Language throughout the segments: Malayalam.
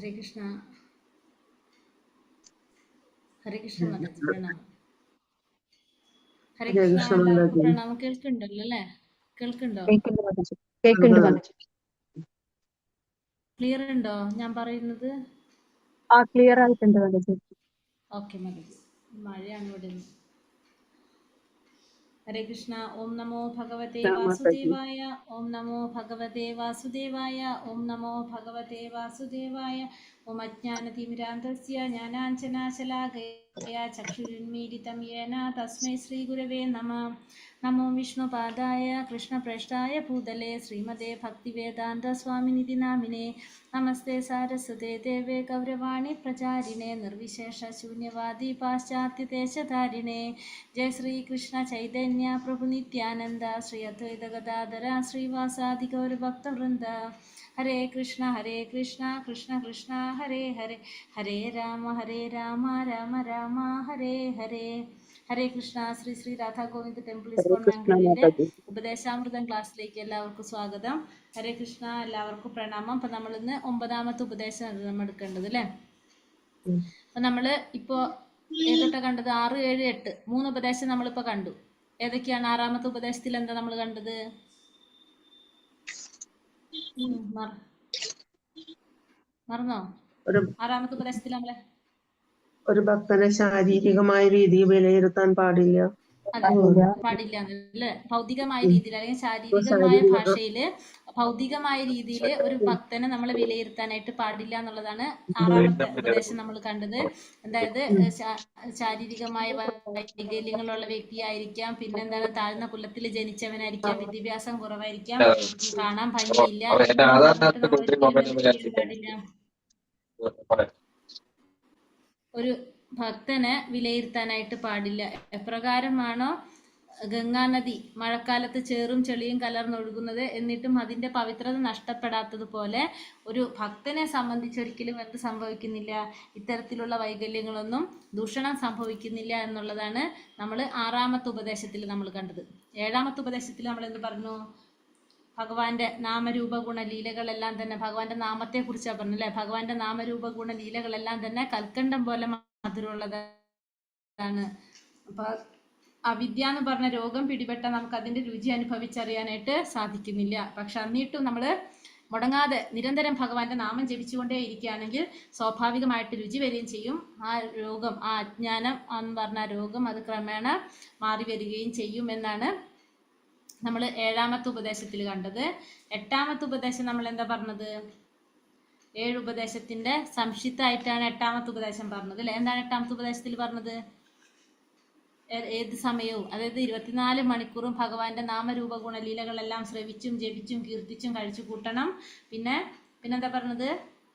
ഹരേ കൃഷ്ണ. ഹരേ കൃഷ്ണ മാതാജി, പ്രണാമം. ഹരേ കൃഷ്ണ, എല്ലാവർക്കും പ്രണാമം. കേൾക്കുന്നുണ്ടല്ലോ അല്ലേ? കേൾക്കുന്നുണ്ടോ? ക്ലിയർ ഉണ്ടോ ഞാൻ പറയുന്നത്? ക്ലിയർ ആയിട്ടുണ്ട് മാതാജി. ഓക്കെ മാതാജി. മഴയാണ് ഇവിടെ. ഹരേ കൃഷ്ണ. ഓം നമോ ഭഗവതേ വാസുദേവായ. ഓം നമോ ഭഗവതേ വാസുദേവായ. ഓം നമോ ഭഗവതേ വാസുദേവായ. ഓം അജ്ഞാനതിമിരാന്തസ്യ ജ്ഞാനാഞ്ജനാശലാകയാ ചക്ഷുരുന്മീലിതം യേന തസ്മൈ ശ്രീഗുരവേ നമഃ. നമോ വിഷ്ണുപാദായ കൃഷ്ണപ്രേഷ്ഠായ ഭൂതലേ ശ്രീമതേ ഭക്തിവേദാന്ത സ്വാമിനിധി നാമിനേ. നമസ്തേ സാരസ്വതേ ദേവേ ഗൗരവാണി പ്രചാരിണേ നിർവിശേഷ ശൂന്യവാദി പാശ്ചാത്യദേശധാരിണേ. ജയ ശ്രീകൃഷ്ണ ചൈതന്യ പ്രഭു നിത്യാനന്ദ ശ്രീ അദ്വൈത ഗദാധര ശ്രീവാസാദി ഗൗരഭക്തവൃന്ദ. ഹരേ കൃഷ്ണ കൃഷ്ണ കൃഷ്ണ ഹരേ ഹരേ, ഹരേ രാമ രാമ രാമ ഹരേ ഹരേ. ഹരേ കൃഷ്ണ. ശ്രീ ശ്രീ രാധാ ഗോവിന്ദ് ടെമ്പിൾ ഇസ്കോൺ ബാംഗ്ലൂരിന്റെ ഉപദേശാമൃതം ക്ലാസ്സിലേക്ക് എല്ലാവർക്കും സ്വാഗതം. ഹരേ കൃഷ്ണ, എല്ലാവർക്കും പ്രണാമം. അപ്പൊ നമ്മൾ ഇന്ന് 9ാമത്തെ ഉപദേശമാണ് നമ്മൾ എടുക്കേണ്ടത് അല്ലേ? അപ്പൊ നമ്മള് ഇപ്പോ ഏതൊട്ടാ കണ്ടത്? 6, 7, 8 3 ഉപദേശം നമ്മളിപ്പോ കണ്ടു. ഏതൊക്കെയാണ്? 6ാമത്തെ ഉപദേശത്തിൽ എന്താ നമ്മൾ കണ്ടത്? മറന്നോ? 6ാമത്തെ ഉപദേശത്തിൽ നമ്മളെ ഒരു ഭക്തനെ ശാരീരികമായ രീതിയിൽ വിലയിരുത്താൻ പാടില്ല. പാടില്ല അല്ലേ? ഭൗതികമായ രീതിയിൽ അല്ലെങ്കിൽ ശാരീരികമായ ഭാഷയില് ഭൗതികമായ രീതിയിൽ ഒരു ഭക്തനെ നമ്മൾ വിലയിരുത്താനായിട്ട് പാടില്ല എന്നുള്ളതാണ് 6ാമത്തെ ഉപദേശം നമ്മൾ കണ്ടത്. അതായത് ശാരീരികമായ വൈകല്യങ്ങളുള്ള വ്യക്തിയായിരിക്കാം, പിന്നെന്താണ് താഴ്ന്ന കുലത്തിൽ ജനിച്ചവനായിരിക്കാം, വിദ്യാഭ്യാസം കുറവായിരിക്കാം, കാണാൻ ഭംഗിയില്ല, ഒരു ഭക്തനെ വിലയിരുത്താനായിട്ട് പാടില്ല. എപ്രകാരമാണോ ഗംഗാനദി മഴക്കാലത്ത് ചേറും ചെളിയും കലർന്നൊഴുകുന്നത് എന്നിട്ടും അതിന്റെ പവിത്രത നഷ്ടപ്പെടാത്തതുപോലെ ഒരു ഭക്തനെ സംബന്ധിച്ചൊരിക്കലും എന്ത് സംഭവിക്കുന്നില്ല? ഇത്തരത്തിലുള്ള വൈകല്യങ്ങളൊന്നും ദൂഷണം സംഭവിക്കുന്നില്ല എന്നുള്ളതാണ് നമ്മൾ 6ാമത്തെ ഉപദേശത്തിൽ നമ്മൾ കണ്ടത്. 7ാമത്തെ ഉപദേശത്തിൽ നമ്മൾ എന്ത് പറഞ്ഞു? ഭഗവാന്റെ നാമരൂപ ഗുണ ലീലകളെല്ലാം തന്നെ ഭഗവാന്റെ നാമത്തെ കുറിച്ചാണ് പറഞ്ഞല്ലേ? ഭഗവാന്റെ നാമരൂപ ഗുണ ലീലകളെല്ലാം തന്നെ കൽക്കണ്ടം പോലെ മധുരമുള്ളതാണ്. അപ്പൊ അവിദ്യ എന്ന് പറഞ്ഞ രോഗം പിടിപെട്ട നമുക്ക് അതിന്റെ രുചി അനുഭവിച്ചറിയാനായിട്ട് സാധിക്കുന്നില്ല. പക്ഷെ എന്നിട്ടും നമ്മൾ മുടങ്ങാതെ നിരന്തരം ഭഗവാന്റെ നാമം ജപിച്ചുകൊണ്ടേ ഇരിക്കുകയാണെങ്കിൽ സ്വാഭാവികമായിട്ട് രുചി വരികയും ചെയ്യും. ആ രോഗം, ആ അജ്ഞാനം എന്ന് പറഞ്ഞ രോഗം അത് ക്രമേണ മാറി വരികയും ചെയ്യും എന്നാണ് നമ്മൾ 7ാമത്തെ ഉപദേശത്തിൽ കണ്ടത്. 8ാമത്തെ ഉപദേശം നമ്മൾ എന്താ പറഞ്ഞത്? 7 ഉപദേശത്തിന്റെ സംക്ഷിപ്തമായിട്ടാണ് 8ാമത്തെ ഉപദേശം പറഞ്ഞത് അല്ലെ? എന്താണ് 8ാമത്തെ ഉപദേശത്തിൽ പറഞ്ഞത്? ഏത് സമയവും, അതായത് 24 മണിക്കൂറും ഭഗവാന്റെ നാമരൂപ ഗുണലീലകളെല്ലാം ശ്രവിച്ചും ജപിച്ചും കീർത്തിച്ചും കഴിച്ചു കൂട്ടണം. പിന്നെന്താ പറഞ്ഞത്?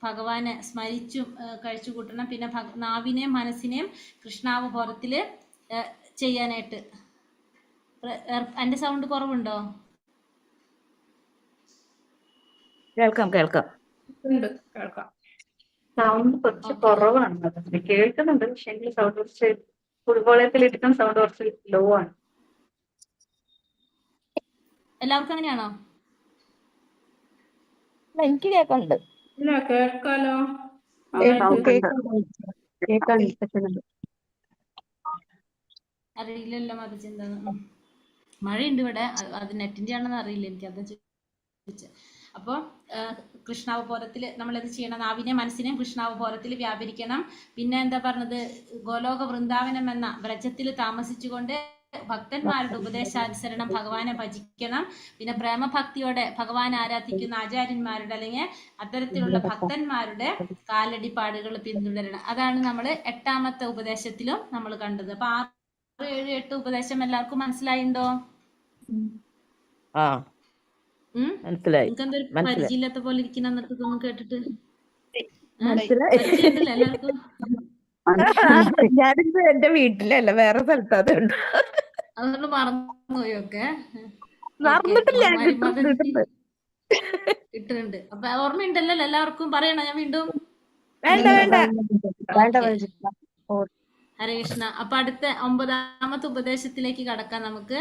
ഭഗവാനെ സ്മരിച്ചും കഴിച്ചു കൂട്ടണം. പിന്നെ നാവിനെയും മനസ്സിനെയും കൃഷ്ണാവബോധത്തില് ചെയ്യാനായിട്ട്. എന്റെ സൗണ്ട് കുറവുണ്ടോ? കേൾക്കാം. സൗണ്ട് കുറച്ച് കുറവാണ്. കേൾക്കുന്നുണ്ട്, പക്ഷെ സൗണ്ട് കുറച്ച് ഫുട്ബോളത്തിലിരിക്കുന്ന സൗണ്ട് കുറച്ച് ലോ ആണ്. എല്ലാവർക്കും അങ്ങനെയാണോ? എനിക്ക് കേൾക്കുന്നുണ്ട്. ഇല്ല, കേൾക്കാലോ. അറിയില്ലല്ലോ മതി. എന്താന്ന് മഴയുണ്ട് ഇവിടെ, അത് നെറ്റിന്റെ ആണെന്ന് അറിയില്ല എനിക്ക്, അത് ചോദിച്ചത്. അപ്പോൾ കൃഷ്ണാവബോധത്തിൽ നമ്മൾ എന്ത് ചെയ്യണം? നാവിനെയും മനസ്സിനെയും കൃഷ്ണാവബോധത്തിൽ വ്യാപരിക്കണം. പിന്നെ എന്താ പറഞ്ഞത്? ഗോലോക വൃന്ദാവനം എന്ന വ്രജത്തിൽ താമസിച്ചുകൊണ്ട് ഭക്തന്മാരുടെ ഉപദേശാനുസരണം ഭഗവാനെ ഭജിക്കണം. പിന്നെ പ്രേമഭക്തിയോടെ ഭഗവാൻ ആരാധിക്കുന്ന ആചാര്യന്മാരുടെ അല്ലെങ്കിൽ അത്തരത്തിലുള്ള ഭക്തന്മാരുടെ കാലടിപ്പാടുകൾ പിന്തുടരണം. അതാണ് നമ്മൾ 8ാമത്തെ ഉപദേശത്തിലും നമ്മൾ കണ്ടത്. അപ്പൊ 6, 7, 8 ഉപദേശം എല്ലാവർക്കും മനസ്സിലായിണ്ടോ? നിങ്ങൾക്കെന്തൊരു പരിചയമില്ലാത്ത പോലെ ഇരിക്കുന്ന എന്നിട്ട് ഇതൊന്നും കേട്ടിട്ട് പരിചയമുണ്ടല്ലോ എല്ലാവർക്കും. ഞാനിപ്പോ എന്റെ വീട്ടിലല്ല, വേറെ സ്ഥലത്ത്. അതുകൊണ്ട് മറന്നുപോയൊക്കെ ഇട്ടുണ്ട്. അപ്പൊ ഓർമ്മയുണ്ടല്ലോ എല്ലാവർക്കും? പറയണോ ഞാൻ വീണ്ടും? ഹരേ കൃഷ്ണ. അപ്പൊ അടുത്ത 9ാമത്തെ ഉപദേശത്തിലേക്ക് കടക്കാം നമുക്ക്.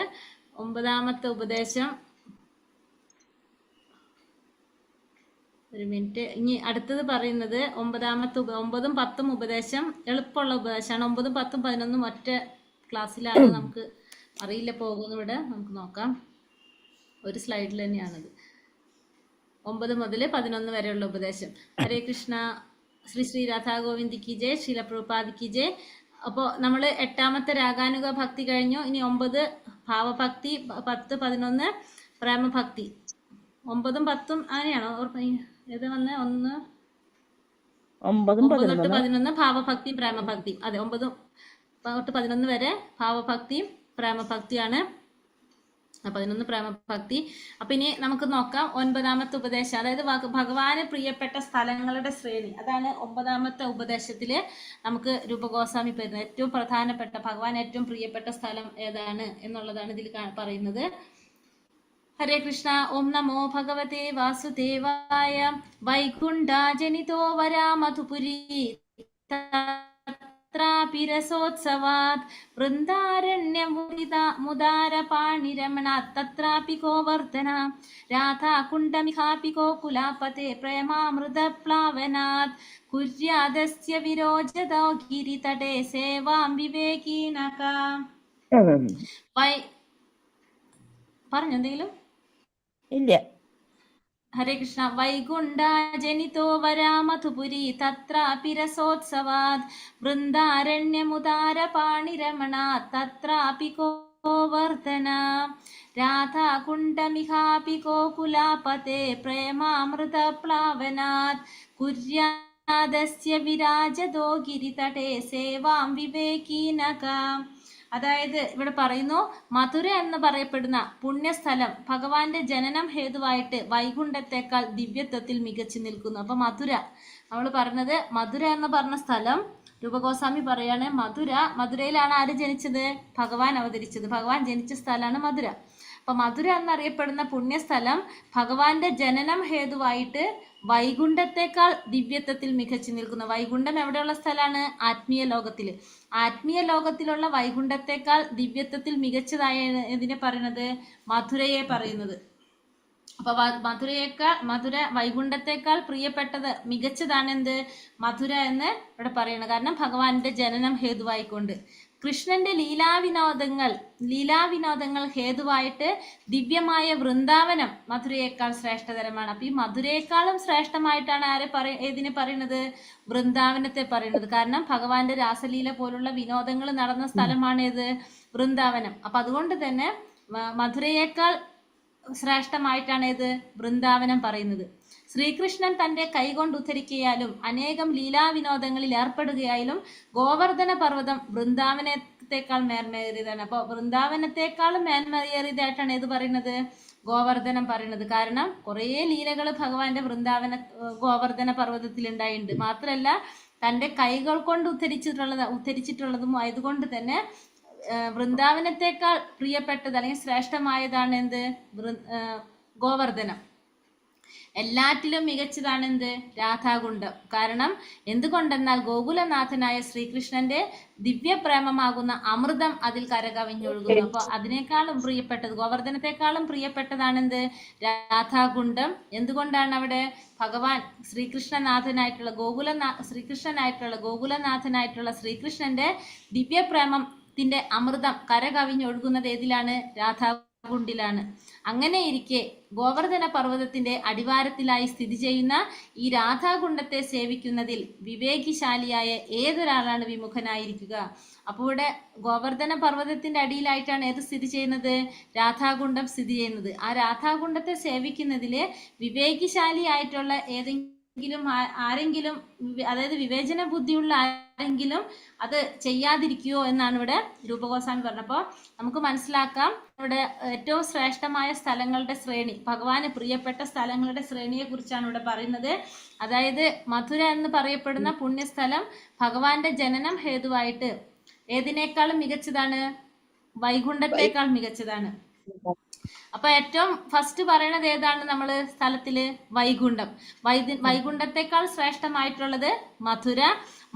9ാമത്തെ ഉപദേശം ഒരു മിനിറ്റ്. ഇനി അടുത്തത് പറയുന്നത് 9-ഉം 10-ഉം ഉപദേശം എളുപ്പമുള്ള ഉപദേശമാണ്. 9-ഉം 10-ഉം 11-ഉം ഒറ്റ ക്ലാസ്സിലാണ്. നമുക്ക് അറിയില്ല പോകുന്നു. ഇവിടെ നമുക്ക് നോക്കാം. ഒരു സ്ലൈഡിൽ തന്നെയാണത്. 9 മുതൽ 11 വരെയുള്ള ഉപദേശം. ഹരേ കൃഷ്ണ. ശ്രീ ശ്രീ രാധാ ഗോവിന്ദ് കി ജയ്, ശീല പ്രഭുപാദ് കി ജയ്. അപ്പോൾ നമ്മൾ 8ാമത്തെ രാഗാനുഗ ഭക്തി കഴിഞ്ഞു. ഇനി 9 ഭാവഭക്തി, 10, 11 പ്രേമഭക്തി. 9-ഉം 10-ഉം അങ്ങനെയാണോ? ഏത് വന്ന് 9 തൊട്ട് 11 ഭാവഭക്തിയും പ്രേമഭക്തിയും. അതെ, 9 തൊട്ട് 11 വരെ ഭാവഭക്തിയും പ്രേമഭക്തിയാണ്. 11 പ്രേമഭക്തി. അപ്പൊ ഇനി നമുക്ക് നോക്കാം 9ാമത്തെ ഉപദേശം. അതായത് ഭഗവാന് പ്രിയപ്പെട്ട സ്ഥലങ്ങളുടെ ശ്രേണി. അതാണ് 9ാമത്തെ ഉപദേശത്തില് നമുക്ക് രൂപഗോസ്വാമി പറയുന്നത്. ഏറ്റവും പ്രധാനപ്പെട്ട ഭഗവാൻ ഏറ്റവും പ്രിയപ്പെട്ട സ്ഥലം ഏതാണ് എന്നുള്ളതാണ് ഇതിൽ പറയുന്നത്. ഹരേ കൃഷ്ണ. ഓം നമോ ഭഗവതേ വാസുദേവായ. വൈകുണ്ഠാജനിതോ വരാ മധുപുരി രസോത്സവാത് വൃന്ദാരണ്യമുദാരപാണിരമണാത് തത്രാപി ഗോവർദ്ധന രാധാകുണ്ഡമിഹാപി ഗോകുലാപതേ പ്രേമാമൃതപ്ലാവനാത് കുര്യാദസ്യ വിരോചതോ ഗിരിതടേ സേവാം വിവേകീനക. പറഞ്ഞെന്തെങ്കിലും? ഇല്ല. ഹരേ കൃഷ്ണ. വൈകുണ്ഠാജനിതോ വരാ മധുപുരി തത്രാപി രസോത്സവാത് വൃന്ദാരണ്യമുദാരപാണിരമണാത് തത്രാപി ഗോവർദ്ധന രാധാകുണ്ഡമിഹാപി ഗോകുലാപതേ പ്രേമാമൃതപ്ലാവനാത് കുര്യാദസ്യ വിരാജതോ ഗിരിതടേ സേവാം വിവേകീനക. അതായത് ഇവിടെ പറയുന്നു, മധുര എന്ന് പറയപ്പെടുന്ന പുണ്യസ്ഥലം ഭഗവാന്റെ ജനനം ഹേതുവായിട്ട് വൈകുണ്ഠത്തെക്കാൾ ദിവ്യത്വത്തിൽ മികച്ചു നിൽക്കുന്നു. അപ്പൊ മധുര നമ്മൾ പറഞ്ഞത്, മധുര എന്ന് പറഞ്ഞ സ്ഥലം രൂപഗോസ്വാമി പറയാണ്, മധുരയിലാണ് ആര് ജനിച്ചത്? ഭഗവാൻ അവതരിച്ചത്. ഭഗവാൻ ജനിച്ച സ്ഥലമാണ് മധുര. അപ്പൊ മധുര എന്നറിയപ്പെടുന്ന പുണ്യസ്ഥലം ഭഗവാന്റെ ജനനം ഹേതുവായിട്ട് വൈകുണ്ഠത്തെക്കാൾ ദിവ്യത്വത്തിൽ മികച്ചു നിൽക്കുന്നു. വൈകുണ്ഠം എവിടെയുള്ള സ്ഥലമാണ്? ആത്മീയ ലോകത്തില്. ആത്മീയ ലോകത്തിലുള്ള വൈകുണ്ഠത്തെക്കാൾ ദിവ്യത്വത്തിൽ മികച്ചതായ ഇതിനെ പറയുന്നത് മധുരയെ പറയുന്നത്. അപ്പൊ മധുര വൈകുണ്ഠത്തെക്കാൾ പ്രിയപ്പെട്ടത് മികച്ചതാണ് എന്ത്? മധുര എന്ന് ഇവിടെ പറയണം. കാരണം ഭഗവാന്റെ ജനനം ഹേതുവായിക്കൊണ്ട്. കൃഷ്ണന്റെ ലീലാവിനോദങ്ങൾ ഹേതുവായിട്ട് ദിവ്യമായ വൃന്ദാവനം മധുരയേക്കാൾ ശ്രേഷ്ഠതരമാണ്. അപ്പൊ ഈ മധുരയെക്കാളും ശ്രേഷ്ഠമായിട്ടാണ് ഏതിനെ പറയുന്നത്? വൃന്ദാവനത്തെ പറയുന്നത്. കാരണം ഭഗവാന്റെ രാസലീല പോലുള്ള വിനോദങ്ങൾ നടന്ന സ്ഥലമാണ് ഏത്? വൃന്ദാവനം. അപ്പൊ അതുകൊണ്ട് തന്നെ മധുരയേക്കാൾ ശ്രേഷ്ഠമായിട്ടാണ് ഏത്? വൃന്ദാവനം പറയുന്നത്. ശ്രീകൃഷ്ണൻ തന്റെ കൈകൊണ്ട് ഉദ്ധരിക്കയാലും അനേകം ലീലാവിനോദങ്ങളിൽ ഏർപ്പെടുകയാലും ഗോവർദ്ധന പർവ്വതം വൃന്ദാവനത്തെക്കാൾ മേന്മയേറിയതാണ്. അപ്പൊ വൃന്ദാവനത്തെക്കാളും മേന്മയേറിയതായിട്ടാണ് ഏത് പറയുന്നത്? ഗോവർദ്ധനം പറയുന്നത്. കാരണം കുറേ ലീലകൾ ഭഗവാന്റെ ഗോവർദ്ധന പർവ്വതത്തിൽ ഉണ്ടായിട്ടുണ്ട്. മാത്രമല്ല തന്റെ കൈകൾ കൊണ്ട് ഉദ്ധരിച്ചിട്ടുള്ളതും ആയതുകൊണ്ട് തന്നെ വൃന്ദാവനത്തെക്കാൾ പ്രിയപ്പെട്ടത് അല്ലെങ്കിൽ ശ്രേഷ്ഠമായതാണ് എന്ത്? ഗോവർദ്ധനം. എല്ലാറ്റിലും മികച്ചതാണ് എന്ത്? രാധാകുണ്ഡം. കാരണം എന്തുകൊണ്ടെന്നാൽ ഗോകുലനാഥനായ ശ്രീകൃഷ്ണന്റെ ദിവ്യപ്രേമമാകുന്ന അമൃതം അതിൽ കരകവിഞ്ഞൊഴുകുന്നു. അപ്പൊ അതിനേക്കാളും പ്രിയപ്പെട്ടത്, ഗോവർദ്ധനത്തെക്കാളും പ്രിയപ്പെട്ടതാണ് എന്ത്? രാധാകുണ്ഡം. എന്തുകൊണ്ടാണ് അവിടെ ഭഗവാൻ ശ്രീകൃഷ്ണനാഥനായിട്ടുള്ള ഗോകുലനാഥനായിട്ടുള്ള ശ്രീകൃഷ്ണന്റെ ദിവ്യപ്രേമത്തിന്റെ അമൃതം കരകവിഞ്ഞൊഴുകുന്നത് ഏതിലാണ്? രാധാകുണ്ടിലാണ്. അങ്ങനെ ഇരിക്കെ ഗോവർദ്ധന പർവ്വതത്തിന്റെ അടിവാരത്തിലായി സ്ഥിതി ചെയ്യുന്ന ഈ രാധാകുണ്ഡത്തെ സേവിക്കുന്നതിൽ വിവേകിശാലിയായ ഏതൊരാളാണ് വിമുഖനായിരിക്കുക? അപ്പോൾ ഇവിടെ ഗോവർദ്ധന പർവ്വതത്തിന്റെ അടിയിലായിട്ടാണ് ഏത് സ്ഥിതി ചെയ്യുന്നത്? രാധാകുണ്ഡം സ്ഥിതി ചെയ്യുന്നത്. ആ രാധാകുണ്ഡത്തെ സേവിക്കുന്നതില് വിവേകിശാലിയായിട്ടുള്ള ആരെങ്കിലും, അതായത് വിവേചന ബുദ്ധിയുള്ള ആരെങ്കിലും അത് ചെയ്യാതിരിക്കുകയോ എന്നാണ് ഇവിടെ രൂപഗോസ്വാമി പറഞ്ഞപ്പോൾ നമുക്ക് മനസ്സിലാക്കാം. ഇവിടെ ഏറ്റവും ശ്രേഷ്ഠമായ സ്ഥലങ്ങളുടെ ശ്രേണി, ഭഗവാന് പ്രിയപ്പെട്ട സ്ഥലങ്ങളുടെ ശ്രേണിയെ കുറിച്ചാണ് ഇവിടെ പറയുന്നത്. അതായത് മധുര എന്ന് പറയപ്പെടുന്ന പുണ്യസ്ഥലം ഭഗവാന്റെ ജനനം ഹേതുവായിട്ട് ഏതിനേക്കാളും മികച്ചതാണ്? വൈകുണ്ഠത്തെക്കാൾ മികച്ചതാണ്. അപ്പൊ ഏറ്റവും ഫസ്റ്റ് പറയണത് ഏതാണ് നമ്മള് സ്ഥലത്തില്? വൈകുണ്ഠം. വൈകുണ്ഠത്തെക്കാൾ ശ്രേഷ്ഠമായിട്ടുള്ളത് മധുര.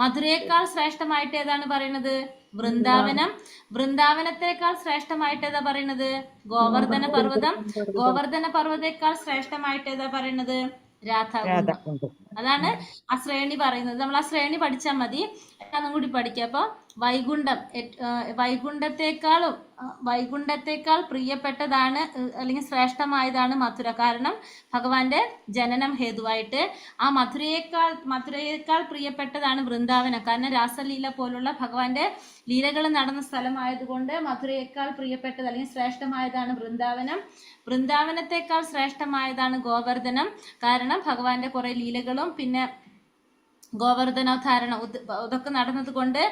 മധുരയേക്കാൾ ശ്രേഷ്ഠമായിട്ട് ഏതാണ് പറയുന്നത്? വൃന്ദാവനം. വൃന്ദാവനത്തെക്കാൾ ശ്രേഷ്ഠമായിട്ട് ഏതാ പറയുന്നത്? ഗോവർദ്ധന പർവ്വതം. ഗോവർദ്ധന പർവ്വതത്തെക്കാൾ ശ്രേഷ്ഠമായിട്ട് ഏതാ പറയുന്നത്? രാധാകുണ്ടം. അതാണ് ആ ശ്രേണി പറയുന്നത്. നമ്മൾ ആ ശ്രേണി പഠിച്ചാൽ മതി. എല്ലാം കൂടി പഠിക്കുക. അപ്പൊ വൈകുണ്ഠം വൈകുണ്ഠത്തെക്കാൾ പ്രിയപ്പെട്ടതാണ് അല്ലെങ്കിൽ ശ്രേഷ്ഠമായതാണ് മധുര. കാരണം ഭഗവാന്റെ ജനനം ഹേതുവായിട്ട്. ആ മധുരയേക്കാൾ പ്രിയപ്പെട്ടതാണ് വൃന്ദാവനം. കാരണം രാസലീല പോലുള്ള ഭഗവാന്റെ ലീലകൾ നടന്ന സ്ഥലമായതുകൊണ്ട് മധുരയേക്കാൾ പ്രിയപ്പെട്ടത് അല്ലെങ്കിൽ ശ്രേഷ്ഠമായതാണ് വൃന്ദാവനം. വൃന്ദാവനത്തെക്കാൾ ശ്രേഷ്ഠമായതാണ് ഗോവർദ്ധനം. കാരണം ഭഗവാന്റെ കുറെ ലീലകളും പിന്നെ ഗോവർദ്ധനോദ്ധാരണം ഇതൊക്കെ നടന്നത് കൊണ്ട്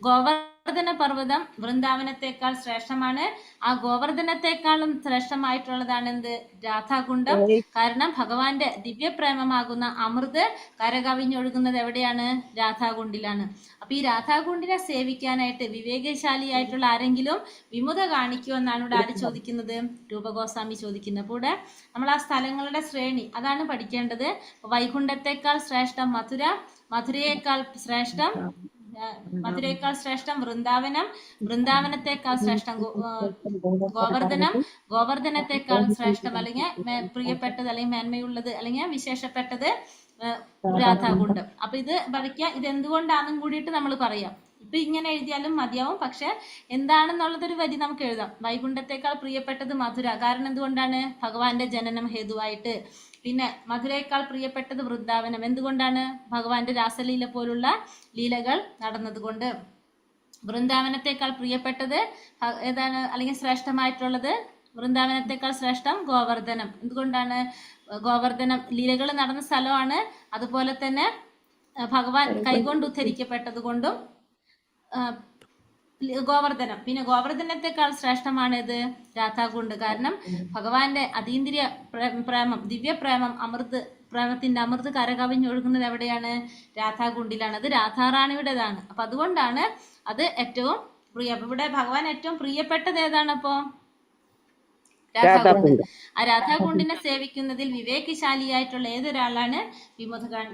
ഗോവർദ്ധന പർവ്വതം വൃന്ദാവനത്തെക്കാൾ ശ്രേഷ്ഠമാണ്. ആ ഗോവർദ്ധനത്തെക്കാളും ശ്രേഷ്ഠമായിട്ടുള്ളതാണ് എന്ത്? രാധാകുണ്ടം. കാരണം ഭഗവാന്റെ ദിവ്യപ്രേമമാകുന്ന അമൃത് കരകവിഞ്ഞൊഴുകുന്നത് എവിടെയാണ്? രാധാകുണ്ടിലാണ്. അപ്പൊ ഈ രാധാകുണ്ടിനെ സേവിക്കാനായിട്ട് വിവേകശാലിയായിട്ടുള്ള ആരെങ്കിലും വിമുഖത കാണിക്കുമോ എന്നാണ് ഇവിടെ ആര് ചോദിക്കുന്നത്? രൂപഗോസ്വാമി ചോദിക്കുന്നത്. അപ്പോൾ ഇവിടെ നമ്മൾ ആ സ്ഥലങ്ങളുടെ ശ്രേണി അതാണ് പഠിക്കേണ്ടത്. വൈകുണ്ഠത്തെക്കാൾ ശ്രേഷ്ഠം മധുര, മധുരയേക്കാൾ ശ്രേഷ്ഠം വൃന്ദാവനം, വൃന്ദാവനത്തെക്കാൾ ശ്രേഷ്ഠം ഗോവർദ്ധനം, ഗോവർദ്ധനത്തെക്കാളും ശ്രേഷ്ഠം അല്ലെങ്കിൽ പ്രിയപ്പെട്ടത് അല്ലെങ്കിൽ മേന്മയുള്ളത് അല്ലെങ്കിൽ വിശേഷപ്പെട്ടത് രാധാകുണ്ടം. അപ്പൊ ഇത് പഠിക്കുക. ഇത് എന്തുകൊണ്ടാണെന്നും കൂടിയിട്ട് നമ്മൾ പറയാം. ഇപ്പൊ ഇങ്ങനെ എഴുതിയാലും മതിയാവും. പക്ഷെ എന്താണെന്നുള്ളതൊരു വരി നമുക്ക് എഴുതാം. വൈകുണ്ഠത്തെക്കാൾ പ്രിയപ്പെട്ടത് മധുര. കാരണം എന്തുകൊണ്ടാണ്? ഭഗവാന്റെ ജനനം ഹേതുവായിട്ട്. പിന്നെ മധുരയേക്കാൾ പ്രിയപ്പെട്ടത് വൃന്ദാവനം. എന്തുകൊണ്ടാണ്? ഭഗവാന്റെ രാസലീല പോലുള്ള ലീലകൾ നടന്നതുകൊണ്ട്. വൃന്ദാവനത്തെക്കാൾ പ്രിയപ്പെട്ടത് ഏതാണ് അല്ലെങ്കിൽ ശ്രേഷ്ഠമായിട്ടുള്ളത്? വൃന്ദാവനത്തെക്കാൾ ശ്രേഷ്ഠം ഗോവർദ്ധനം. എന്തുകൊണ്ടാണ്? ഗോവർദ്ധനം ലീലകൾ നടന്ന സ്ഥലമാണ്. അതുപോലെ തന്നെ ഭഗവാൻ കൈകൊണ്ട് ഉദ്ധരിക്കപ്പെട്ടത് കൊണ്ടും ഗോവർദ്ധനം. പിന്നെ ഗോവർദ്ധനത്തെക്കാൾ ശ്രേഷ്ഠമാണിത് രാധാകുണ്ട്. കാരണം ഭഗവാന്റെ അതീന്ദ്രിയ പ്രേമം, ദിവ്യപ്രേമം, പ്രേമത്തിന്റെ അമൃത് കരകവിഞ്ഞൊഴുകുന്നത് എവിടെയാണ്? രാധാകുണ്ടിലാണ്. അത് രാധാറാണിയുടേതാണ്. അപ്പൊ അതുകൊണ്ടാണ് അത് ഏറ്റവും പ്രിയ. അപ്പൊ ഇവിടെ ഭഗവാൻ ഏറ്റവും പ്രിയപ്പെട്ടത് ഏതാണ്? അപ്പോ രാധാകുണ്ട്. ആ രാധാകുണ്ടിനെ സേവിക്കുന്നതിൽ വിവേകശാലിയായിട്ടുള്ള ഏതൊരാളാണ്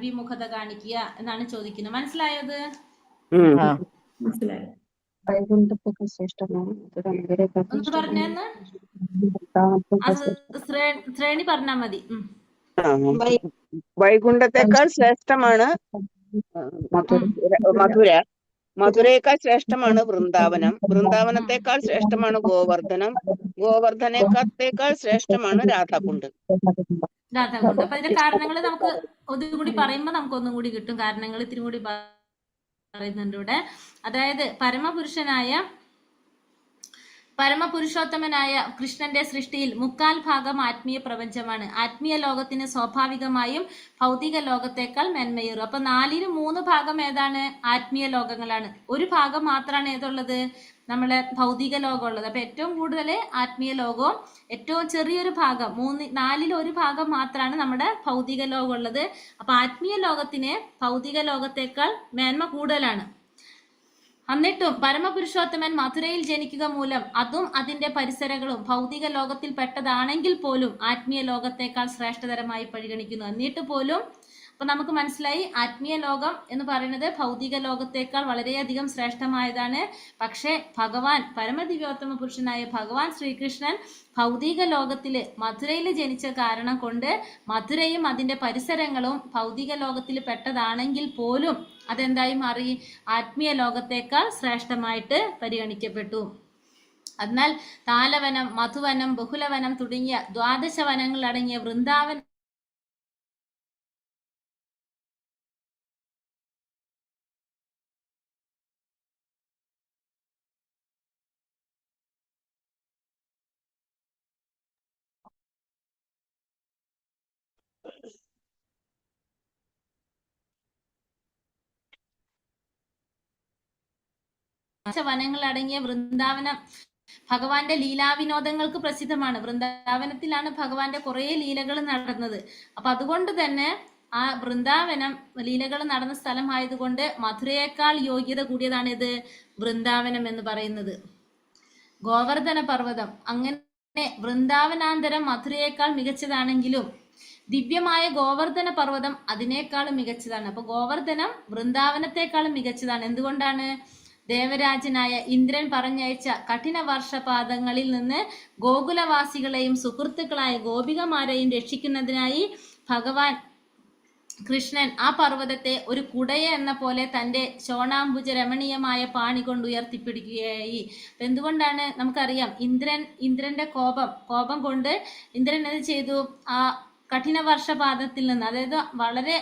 വിമുഖത കാണിക്കുക എന്നാണ് ചോദിക്കുന്നത്. മനസ്സിലായത്? മനസ്സിലായി. വൈകുണ്ഠത്തൊക്കെ ശ്രേഷ്ഠമാണ്. ഒന്ന് പറഞ്ഞെന്ന് ശ്രേണി പറഞ്ഞാ മതി. വൈകുണ്ഠത്തെക്കാൾ ശ്രേഷ്ഠമാണ് മധുര, മധുരയേക്കാൾ ശ്രേഷ്ഠമാണ് വൃന്ദാവനം, വൃന്ദാവനത്തെക്കാൾ ശ്രേഷ്ഠമാണ് ഗോവർദ്ധനം, ഗോവർദ്ധനത്തെക്കാൾ ശ്രേഷ്ഠമാണ് രാധാകുണ്ട്. രാധാകുണ്ട്. അപ്പൊ അതിന്റെ കാരണങ്ങൾ നമുക്ക് ഒന്നും കൂടി പറയുമ്പോ നമുക്ക് ഒന്നും കൂടി കിട്ടും. കാരണങ്ങൾ ഇത്തിരി കൂടി പറയുന്നുണ്ട് ഇവിടെ. അതായത് പരമപുരുഷോത്തമനായ കൃഷ്ണന്റെ സൃഷ്ടിയിൽ 3/4 ഭാഗം ആത്മീയ പ്രപഞ്ചമാണ്. ആത്മീയ ലോകത്തിന് സ്വാഭാവികമായും ഭൗതിക ലോകത്തേക്കാൾ മേന്മയേറും. അപ്പൊ 4/3 ഭാഗം ഏതാണ്? ആത്മീയ ലോകങ്ങളാണ്. ഒരു ഭാഗം മാത്രമാണ് ഏതുള്ളത്? നമ്മളെ ഭൗതിക ലോകം ഉള്ളത്. അപ്പൊ ഏറ്റവും കൂടുതൽ ആത്മീയ ലോകവും ഏറ്റവും ചെറിയൊരു ഭാഗം 4/1 ഭാഗം മാത്രമാണ് നമ്മുടെ ഭൗതിക ലോകം ഉള്ളത്. അപ്പൊ ആത്മീയ ലോകത്തിന് ഭൗതിക ലോകത്തേക്കാൾ മേന്മ കൂടുതലാണ്. എന്നിട്ടും പരമപുരുഷോത്തമൻ മധുരയിൽ ജനിക്കുക മൂലം അതും അതിന്റെ പരിസരങ്ങളും ഭൗതിക ലോകത്തിൽ പെട്ടതാണെങ്കിൽ പോലും ആത്മീയ ലോകത്തേക്കാൾ ശ്രേഷ്ഠതരമായി പരിഗണിക്കുന്നു. എന്നിട്ട് പോലും അപ്പൊ നമുക്ക് മനസ്സിലായി ആത്മീയ ലോകം എന്ന് പറയുന്നത് ഭൗതിക ലോകത്തേക്കാൾ വളരെയധികം ശ്രേഷ്ഠമായതാണ്. പക്ഷെ ഭഗവാൻ പരമദിവ്യോത്തമ പുരുഷനായ ഭഗവാൻ ശ്രീകൃഷ്ണൻ ഭൗതിക ലോകത്തില് മധുരയിൽ ജനിച്ച കാരണം കൊണ്ട് മധുരയും അതിന്റെ പരിസരങ്ങളും ഭൗതിക ലോകത്തിൽ പെട്ടതാണെങ്കിൽ പോലും അതെന്തായി മാറി? ആത്മീയ ലോകത്തേക്കാൾ ശ്രേഷ്ഠമായിട്ട് പരിഗണിക്കപ്പെട്ടു. എന്നാൽ താലവനം, മധുവനം, ബഹുലവനം തുടങ്ങിയ 12 വനങ്ങൾ അടങ്ങിയ വൃന്ദാവൻ വനങ്ങൾ അടങ്ങിയ വൃന്ദാവനം ഭഗവാന്റെ ലീലാവിനോദങ്ങൾക്ക് പ്രസിദ്ധമാണ്. വൃന്ദാവനത്തിലാണ് ഭഗവാന്റെ കുറെ ലീലകൾ നടന്നത്. അപ്പൊ അതുകൊണ്ട് തന്നെ ആ വൃന്ദാവനം ലീലകൾ നടന്ന സ്ഥലമായതുകൊണ്ട് മധുരയേക്കാൾ യോഗ്യത കൂടിയതാണ് ഇത് വൃന്ദാവനം എന്ന് പറയുന്നത്. ഗോവർദ്ധന പർവ്വതം അങ്ങനെ വൃന്ദാവനാന്തരം മധുരയേക്കാൾ മികച്ചതാണെങ്കിലും ദിവ്യമായ ഗോവർദ്ധന പർവ്വതം അതിനേക്കാളും മികച്ചതാണ്. അപ്പൊ ഗോവർദ്ധനം വൃന്ദാവനത്തെക്കാളും മികച്ചതാണ്. എന്തുകൊണ്ടാണ്? ദേവരാജനായ ഇന്ദ്രൻ പറഞ്ഞയച്ച കഠിന വർഷപാതങ്ങളിൽ നിന്ന് ഗോകുലവാസികളെയും സുഹൃത്തുക്കളായ ഗോപികമാരെയും രക്ഷിക്കുന്നതിനായി ഭഗവാൻ കൃഷ്ണൻ ആ പർവ്വതത്തെ ഒരു കുടയ എന്ന പോലെ തൻ്റെ ശോണാംബുജ രമണീയമായ പാണി കൊണ്ട് ഉയർത്തിപ്പിടിക്കുകയായി. അപ്പൊ എന്തുകൊണ്ടാണ് നമുക്കറിയാം, ഇന്ദ്രന്റെ കോപം കൊണ്ട് ഇന്ദ്രൻ എന്ത് ചെയ്തു? ആ കഠിന വർഷപാതത്തിൽ നിന്ന്, അതായത് വളരെ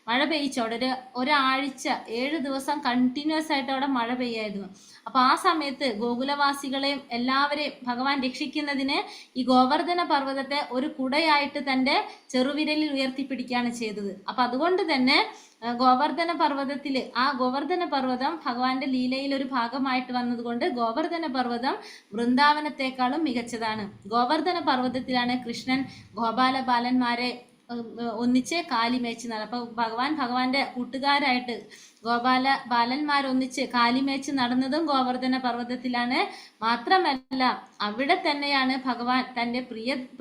മഴ പെയ്ച്ചു അവിടെ ഒരാഴ്ച 7 ദിവസം കണ്ടിന്യൂസ് ആയിട്ട് അവിടെ മഴ പെയ്യായിരുന്നു. അപ്പൊ ആ സമയത്ത് ഗോകുലവാസികളെയും എല്ലാവരെയും ഭഗവാൻ രക്ഷിക്കുന്നതിന് ഈ ഗോവർദ്ധന പർവ്വതത്തെ ഒരു കുടയായിട്ട് തൻ്റെ ചെറുവിരലിൽ ഉയർത്തിപ്പിടിക്കുകയാണ് ചെയ്തത്. അപ്പൊ അതുകൊണ്ട് തന്നെ ഗോവർദ്ധന പർവ്വതത്തില് ആ ഗോവർദ്ധന പർവ്വതം ഭഗവാന്റെ ലീലയിൽ ഒരു ഭാഗമായിട്ട് വന്നതുകൊണ്ട് ഗോവർദ്ധന പർവ്വതം വൃന്ദാവനത്തെക്കാളും മികച്ചതാണ്. ഗോവർദ്ധന പർവ്വതത്തിലാണ് കൃഷ്ണൻ ഗോപാല ബാലന്മാരെ ഒന്നിച്ച് കാലിമേച്ച് അപ്പൊ ഭഗവാന്റെ കൂട്ടുകാരായിട്ട് ഗോപാല ബാലന്മാരൊന്നിച്ച് കാലിമേച്ച് നടന്നതും ഗോവർദ്ധന പർവ്വതത്തിലാണ്. മാത്രമല്ല അവിടെ തന്നെയാണ് ഭഗവാൻ തൻ്റെ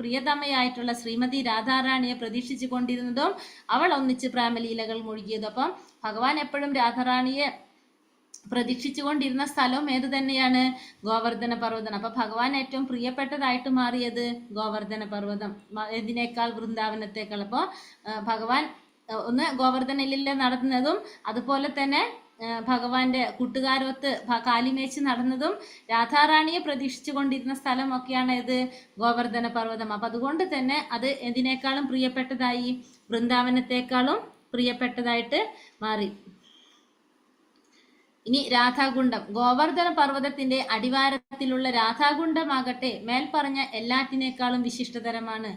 പ്രിയതമയായിട്ടുള്ള ശ്രീമതി രാധാറാണിയെ പ്രതീക്ഷിച്ചു കൊണ്ടിരുന്നതും അവൾ ഒന്നിച്ച് പ്രേമലീലകൾ മുഴുകിയതും. അപ്പം ഭഗവാൻ എപ്പോഴും രാധാറാണിയെ പ്രതീക്ഷിച്ചുകൊണ്ടിരുന്ന സ്ഥലവും ഏത് തന്നെയാണ്? ഗോവർദ്ധന പർവ്വതം. അപ്പൊ ഭഗവാൻ ഏറ്റവും പ്രിയപ്പെട്ടതായിട്ട് മാറിയത് ഗോവർദ്ധന പർവ്വതം ഇതിനേക്കാൾ വൃന്ദാവനത്തേക്കാൾ. അപ്പോൾ ഭഗവാൻ ഒന്ന് ഗോവർദ്ധനയിൽ നടന്നതും അതുപോലെ തന്നെ ഭഗവാന്റെ കൂട്ടുകാരൊത്ത് കാലിമേച്ച് നടന്നതും രാധാറാണിയെ പ്രതീക്ഷിച്ചു കൊണ്ടിരുന്ന സ്ഥലമൊക്കെയാണ് ഇത് ഗോവർദ്ധന പർവ്വതം. അപ്പൊ അതുകൊണ്ട് തന്നെ അത് എന്തിനേക്കാളും പ്രിയപ്പെട്ടതായി? വൃന്ദാവനത്തെക്കാളും പ്രിയപ്പെട്ടതായിട്ട് മാറി. ഇനി രാധാകുണ്ഡം. ഗോവർദ്ധന പർവ്വതത്തിന്റെ അടിവാരത്തിലുള്ള രാധാകുണ്ഡമാകട്ടെ മേൽപ്പറഞ്ഞ എല്ലാറ്റിനേക്കാളും വിശിഷ്ടതരമാണ്.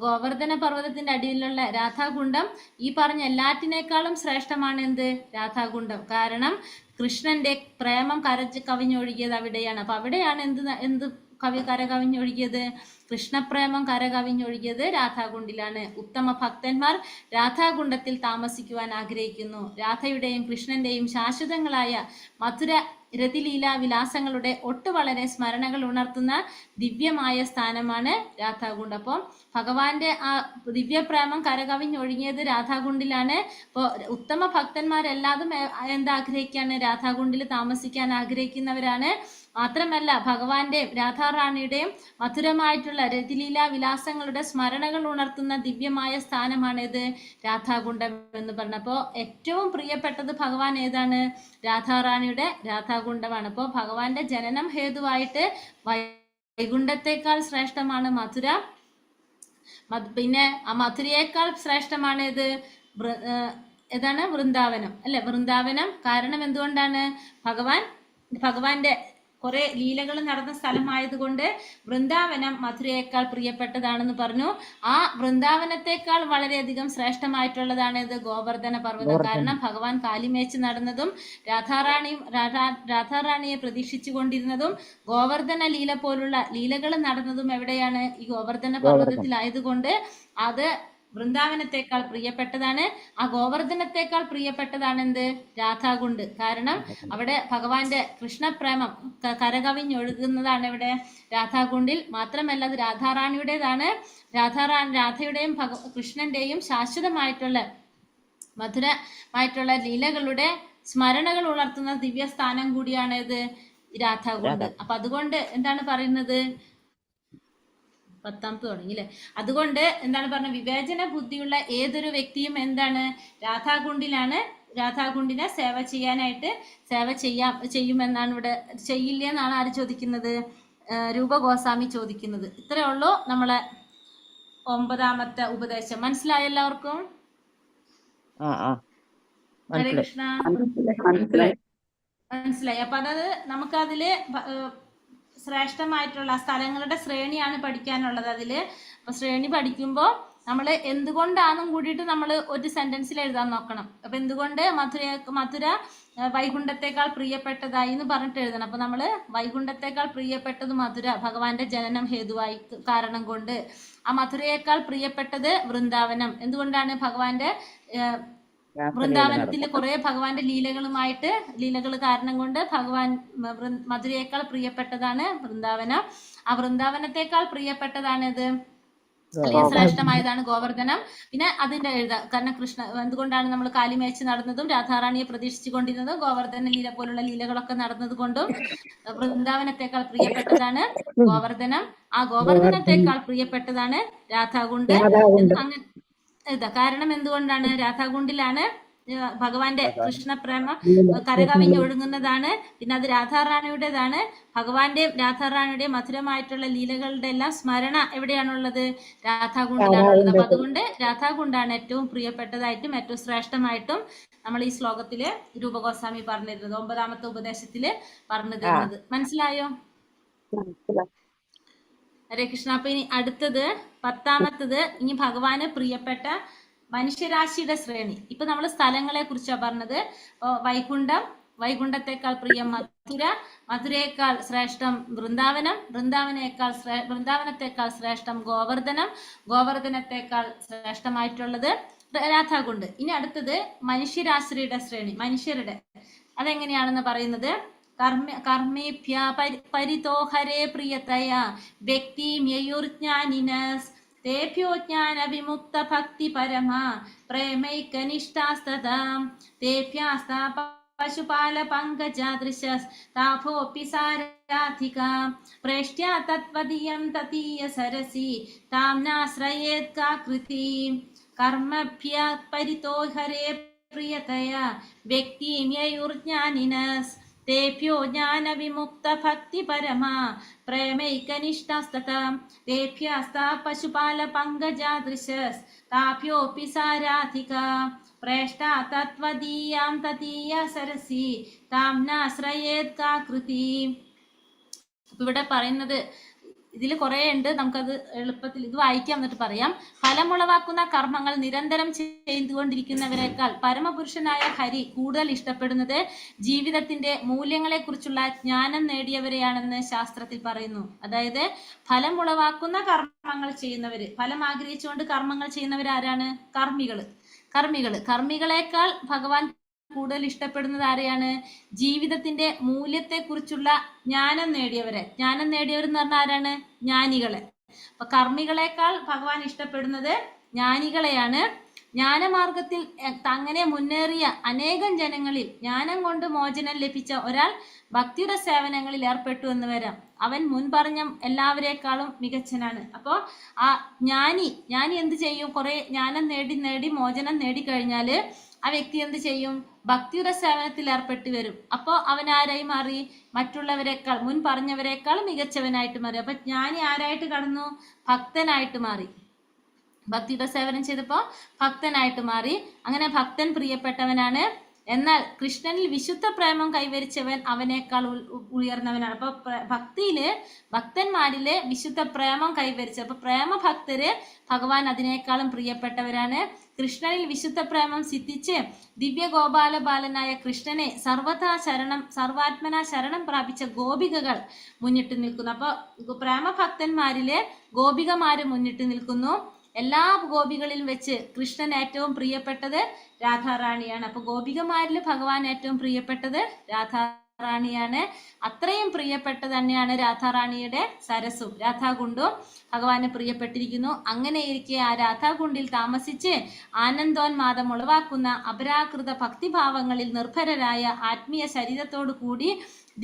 ഗോവർദ്ധന പർവ്വതത്തിന്റെ അടിയിലുള്ള രാധാകുണ്ഡം ഈ പറഞ്ഞ എല്ലാറ്റിനേക്കാളും ശ്രേഷ്ഠമാണ്. എന്ത്? രാധാകുണ്ഡം. കാരണം കൃഷ്ണന്റെ പ്രേമം കവിഞ്ഞൊഴുകിയത് അവിടെയാണ്. അപ്പൊ അവിടെയാണ് എന്ത് കരകവിഞ്ഞൊഴുകിയത്? കൃഷ്ണപ്രേമം കരകവിഞ്ഞൊഴുകിയത് രാധാകുണ്ടിലാണ്. ഉത്തമ ഭക്തന്മാർ രാധാകുണ്ടത്തിൽ താമസിക്കുവാൻ ആഗ്രഹിക്കുന്നു. രാധയുടെയും കൃഷ്ണന്റെയും ശാശ്വതങ്ങളായ മധുര രതിലീലാ വിലാസങ്ങളുടെ വളരെ സ്മരണകൾ ഉണർത്തുന്ന ദിവ്യമായ സ്ഥാനമാണ് രാധാകുണ്ട്. അപ്പോൾ ഭഗവാന്റെ ആ ദിവ്യപ്രേമം കരകവിഞ്ഞൊഴുകിയത് രാധാകുണ്ടിലാണ്. അപ്പോൾ ഉത്തമ ഭക്തന്മാരെല്ലാതും എന്താഗ്രഹിക്കാണ്? രാധാകുണ്ടിൽ താമസിക്കാൻ ആഗ്രഹിക്കുന്നവരാണ്. മാത്രമല്ല ഭഗവാന്റെയും രാധാറാണിയുടെയും മധുരമായിട്ടുള്ള രതിലീലാ വിലാസങ്ങളുടെ സ്മരണകൾ ഉണർത്തുന്ന ദിവ്യമായ സ്ഥാനമാണിത് രാധാകുണ്ഡം എന്ന് പറഞ്ഞപ്പോ ഏറ്റവും പ്രിയപ്പെട്ടത് ഭഗവാൻ ഏതാണ്? രാധാറാണിയുടെ രാധാകുണ്ഡമാണ്. അപ്പോൾ ഭഗവാന്റെ ജനനം ഹേതുവായിട്ട് വൈകുണ്ഠത്തെക്കാൾ ശ്രേഷ്ഠമാണ് മധുര. പിന്നെ ആ മധുരയേക്കാൾ ശ്രേഷ്ഠമാണ് ഇത് ഏതാണ്? വൃന്ദാവനം അല്ലെ? വൃന്ദാവനം. കാരണം എന്തുകൊണ്ടാണ്? ഭഗവാന്റെ കുറെ ലീലകൾ നടന്ന സ്ഥലമായതുകൊണ്ട് വൃന്ദാവനം മധുരയേക്കാൾ പ്രിയപ്പെട്ടതാണെന്ന് പറഞ്ഞു. ആ വൃന്ദാവനത്തെക്കാൾ വളരെയധികം ശ്രേഷ്ഠമായിട്ടുള്ളതാണ് ഇത് ഗോവർദ്ധന പർവ്വതം. കാരണം ഭഗവാൻ കാലിമേച്ച് നടന്നതും രാധാറാണിയെ പ്രതീക്ഷിച്ചു കൊണ്ടിരുന്നതും ഗോവർദ്ധന ലീല പോലുള്ള ലീലകൾ നടന്നതും എവിടെയാണ്? ഈ ഗോവർദ്ധന പർവ്വതത്തിലായതുകൊണ്ട് അത് വൃന്ദാവനത്തെക്കാൾ പ്രിയപ്പെട്ടതാണ്. ആ ഗോവർദ്ധനത്തെക്കാൾ പ്രിയപ്പെട്ടതാണ് എന്ത്? രാധാകുണ്ട്. കാരണം അവിടെ ഭഗവാന്റെ കൃഷ്ണപ്രേമം കരകവിഞ്ഞൊഴുകുന്നതാണ് ഇവിടെ രാധാകുണ്ടിൽ. മാത്രമല്ല അത് രാധാറാണിയുടേതാണ്. രാധയുടെയും കൃഷ്ണന്റെയും ശാശ്വതമായിട്ടുള്ള മധുരമായിട്ടുള്ള ലീലകളുടെ സ്മരണകൾ ഉണർത്തുന്ന ദിവ്യസ്ഥാനം കൂടിയാണ് ഇത് രാധാകുണ്ട്. അപ്പൊ അതുകൊണ്ട് എന്താണ് പറയുന്നത്? 10ാമത്തെ തുടങ്ങി അല്ലെ? അതുകൊണ്ട് എന്താണ് പറഞ്ഞത്? വിവേചന ബുദ്ധിയുള്ള ഏതൊരു വ്യക്തിയും എന്താണ്? രാധാകുണ്ടിനെ ചെയ്യുമെന്നാണ് ഇവിടെ. ചെയ്യില്ല എന്നാണ് ആര് ചോദിക്കുന്നത്? രൂപഗോസ്വാമി ചോദിക്കുന്നത്. ഇത്രയേ ഉള്ളൂ നമ്മളെ 9ാമത്തെ ഉപദേശം. മനസ്സിലായോ എല്ലാവർക്കും? ഹരേ കൃഷ്ണ. മനസ്സിലായി. അപ്പൊ അതായത് നമുക്കതില് ശ്രേഷ്ഠമായിട്ടുള്ള സ്ഥലങ്ങളുടെ ശ്രേണിയാണ് പഠിക്കാനുള്ളത് അതില്. അപ്പൊ ശ്രേണി പഠിക്കുമ്പോൾ നമ്മൾ എന്തുകൊണ്ടാണെന്നും കൂടിയിട്ട് നമ്മൾ ഒരു സെന്റൻസിൽ എഴുതാൻ നോക്കണം. അപ്പൊ എന്തുകൊണ്ട് മധുര വൈകുണ്ഠത്തെക്കാൾ പ്രിയപ്പെട്ടതായി എന്ന് പറഞ്ഞിട്ട് എഴുതണം. അപ്പൊ നമ്മള് വൈകുണ്ഠത്തെക്കാൾ പ്രിയപ്പെട്ടത് മധുര ഭഗവാന്റെ ജനനം ഹേതുവായി കാരണം കൊണ്ട്. ആ മധുരയേക്കാൾ പ്രിയപ്പെട്ടത് വൃന്ദാവനം. എന്തുകൊണ്ടാണ്? ഭഗവാന്റെ വൃന്ദാവനത്തിൽ കുറെ ഭഗവാന്റെ ലീലകൾ കാരണം കൊണ്ട് ഭഗവാൻ മധുരയേക്കാൾ പ്രിയപ്പെട്ടതാണ് വൃന്ദാവനം. ആ വൃന്ദാവനത്തെക്കാൾ പ്രിയപ്പെട്ടതാണ് ഇത് അല്ലെങ്കിൽ ശ്രേഷ്ഠമായതാണ് ഗോവർദ്ധനം. പിന്നെ അതിന്റെ കാരണം എന്തുകൊണ്ടാണ് നമ്മൾ കാലിമേച്ച് നടന്നതും രാധാറാണിയെ പ്രതീക്ഷിച്ചു കൊണ്ടിരുന്നതും ഗോവർദ്ധന ലീല പോലുള്ള ലീലകളൊക്കെ നടന്നത് കൊണ്ടും വൃന്ദാവനത്തെക്കാൾ പ്രിയപ്പെട്ടതാണ് ഗോവർദ്ധനം. ആ ഗോവർദ്ധനത്തെക്കാൾ പ്രിയപ്പെട്ടതാണ് രാധാകുണ്ട്. അങ്ങനെ ഇതാ കാരണം എന്തുകൊണ്ടാണ്? രാധാകുണ്ടിലാണ് ഭഗവാന്റെ കൃഷ്ണപ്രേമം കരകവിഞ്ഞൊഴുകുന്നതാണ്. പിന്നെ അത് രാധാറാണിയുടേതാണ്. ഭഗവാന്റെയും രാധാറാണിയുടെയും മധുരമായിട്ടുള്ള ലീലകളുടെ എല്ലാം സ്മരണ എവിടെയാണുള്ളത്? രാധാകുണ്ടിലാണുള്ളത്. അപ്പൊ അതുകൊണ്ട് രാധാകുണ്ടാണ് ഏറ്റവും പ്രിയപ്പെട്ടതായിട്ടും ഏറ്റവും ശ്രേഷ്ഠമായിട്ടും നമ്മൾ ഈ ശ്ലോകത്തില് രൂപഗോസ്വാമി പറഞ്ഞിരുന്നത്, 9ാമത്തെ ഉപദേശത്തില് പറഞ്ഞു തരുന്നത്. മനസ്സിലായോ? ഹരേ കൃഷ്ണ. അപ്പൊ ഇനി അടുത്തത് 10ാമത്തത്, ഇനി ഭഗവാന് പ്രിയപ്പെട്ട മനുഷ്യരാശിയുടെ ശ്രേണി. ഇപ്പൊ നമ്മൾ സ്ഥലങ്ങളെ കുറിച്ചാണ് പറഞ്ഞത്. വൈകുണ്ഠം, വൈകുണ്ഠത്തെക്കാൾ പ്രിയം മധുര, മധുരയേക്കാൾ ശ്രേഷ്ഠം വൃന്ദാവനം, വൃന്ദാവനത്തെക്കാൾ ശ്രേഷ്ഠം ഗോവർദ്ധനം, ഗോവർദ്ധനത്തെക്കാൾ ശ്രേഷ്ഠമായിട്ടുള്ളത് രാധാകുണ്ട്. ഇനി അടുത്തത് മനുഷ്യരാശ്രയുടെ ശ്രേണി, മനുഷ്യരുടെ. അതെങ്ങനെയാണെന്ന് പറയുന്നത്, കർമ്മേഭ്യ പരിതോഹരേ പ്രിയതയ വ്യക്തിം യയുർജ്ഞാനിനസ് തേഭ്യോ ജ്ഞാന വിമുക്ത ഭക്തി പരമാ പ്രേമൈകനിഷ്ഠാസ്തദാം തേഭ്യാസ്താ പശുപാല പങ്കജാദൃശസ് താഭോപി സാരാധികാ പ്രേഷ്ട്യാ തത്വദീയം തതീയ സരസി താം നാശ്രയേത് കാകൃതിം കർമ്മഭ്യ പരിതോഹരേ പ്രിയതയ വ്യക്തിം യയുർജ്ഞാനിനസ് തേഭ്യോ ജ്ഞാന വിമുക്ത ഭക്തി പരമാ പ്രേമൈകനിഷ്ഠാസ്തതാം തേഭ്യാസ്താ പശുപാല പങ്കജാദൃശസ് താഭ്യോപി സാരാധികാ പ്രേഷ്ടാ തത്വദീയാം തതീയ സരസി താം നാശ്രയേത് കാകൃതിം. ഇവിടെ പറയുന്നത്, ഇതിൽ കുറെ ഉണ്ട്, നമുക്കത് എളുപ്പത്തിൽ ഇത് വായിക്കാം, എന്നിട്ട് പറയാം. ഫലമുളവാക്കുന്ന കർമ്മങ്ങൾ നിരന്തരം ചെയ്തുകൊണ്ടിരിക്കുന്നവരെക്കാൾ പരമപുരുഷനായ ഹരി കൂടുതൽ ഇഷ്ടപ്പെടുന്നത് ജീവിതത്തിന്റെ മൂല്യങ്ങളെ കുറിച്ചുള്ള ജ്ഞാനം നേടിയവരെയാണെന്ന് ശാസ്ത്രത്തിൽ പറയുന്നു. അതായത് ഫലമുളവാക്കുന്ന കർമ്മങ്ങൾ ചെയ്യുന്നവര്, ഫലം ആഗ്രഹിച്ചുകൊണ്ട് കർമ്മങ്ങൾ ചെയ്യുന്നവരാരാണ്? കർമ്മികളെക്കാൾ ഭഗവാൻ കൂടുതൽ ഇഷ്ടപ്പെടുന്നത് ആരെയാണ്? ജീവിതത്തിന്റെ മൂല്യത്തെക്കുറിച്ചുള്ള ജ്ഞാനം നേടിയവരെ. ജ്ഞാനം നേടിയവരെന്ന് പറഞ്ഞാൽ ആരാണ്? ജ്ഞാനികളെ. അപ്പൊ കർമ്മികളെക്കാൾ ഭഗവാൻ ഇഷ്ടപ്പെടുന്നത് ജ്ഞാനികളെയാണ്. ജ്ഞാനമാർഗത്തിൽ അങ്ങനെ മുന്നേറിയ അനേകം ജനങ്ങളിൽ ജ്ഞാനം കൊണ്ട് മോചനം ലഭിച്ച ഒരാൾ ഭക്തിയുടെ സേവനങ്ങളിൽ ഏർപ്പെട്ടു എന്ന് വരാം. അവൻ മുൻപറഞ്ഞ എല്ലാവരെക്കാളും മികച്ചനാണ്. അപ്പോൾ ആ ജ്ഞാനി എന്ത് ചെയ്യും? കുറെ ജ്ഞാനം നേടി മോചനം നേടിക്കഴിഞ്ഞാല് ആ വ്യക്തി എന്ത് ചെയ്യും? ഭക്തിയുടെ സേവനത്തിൽ ഏർപ്പെട്ടു വരും. അപ്പോൾ അവൻ ആരായി മാറി? മറ്റുള്ളവരെക്കാൾ, മുൻ പറഞ്ഞവരെക്കാൾ മികച്ചവനായിട്ട് മാറി. അപ്പൊ ജ്ഞാനി ആരായിട്ട് കടന്നു? ഭക്തനായിട്ട് മാറി. ഭക്തിയുടെ സേവനം ചെയ്തപ്പോൾ ഭക്തനായിട്ട് മാറി. അങ്ങനെ ഭക്തൻ പ്രിയപ്പെട്ടവനാണ്. എന്നാൽ കൃഷ്ണനിൽ വിശുദ്ധ പ്രേമം കൈവരിച്ചവൻ അവനേക്കാൾ ഉയർന്നവനാണ്. അപ്പൊ ഭക്തന്മാരിലെ വിശുദ്ധ പ്രേമം കൈവരിച്ച, അപ്പൊ പ്രേമഭക്തര് ഭഗവാൻ അതിനേക്കാളും പ്രിയപ്പെട്ടവരാണ്. കൃഷ്ണനിൽ വിശുദ്ധ പ്രേമം സിദ്ധിച്ച് ദിവ്യഗോപാല ബാലനായ കൃഷ്ണനെ സർവാത്മന ശരണം പ്രാപിച്ച ഗോപികകൾ മുന്നിട്ട് നിൽക്കുന്നു. അപ്പൊ പ്രേമഭക്തന്മാരിലെ ഗോപികമാര് മുന്നിട്ട് നിൽക്കുന്നു. എല്ലാ ഗോപികളിലും വെച്ച് കൃഷ്ണൻ ഏറ്റവും പ്രിയപ്പെട്ടത് രാധാറാണിയാണ്. അപ്പൊ ഗോപികമാരിൽ ഭഗവാൻ ഏറ്റവും പ്രിയപ്പെട്ടത് രാധാറാണിയാണ്. അത്രയും പ്രിയപ്പെട്ടത് തന്നെയാണ് രാധാറാണിയുടെ സരസും രാധാകുണ്ടും ഭഗവാന് പ്രിയപ്പെട്ടിരിക്കുന്നു. അങ്ങനെ ഇരിക്കെ ആ രാധാകുണ്ടിൽ താമസിച്ച് ആനന്ദോന്മാദം ഉളവാക്കുന്ന അപരാകൃത ഭക്തിഭാവങ്ങളിൽ നിർഭരരായ ആത്മീയ ശരീരത്തോടു കൂടി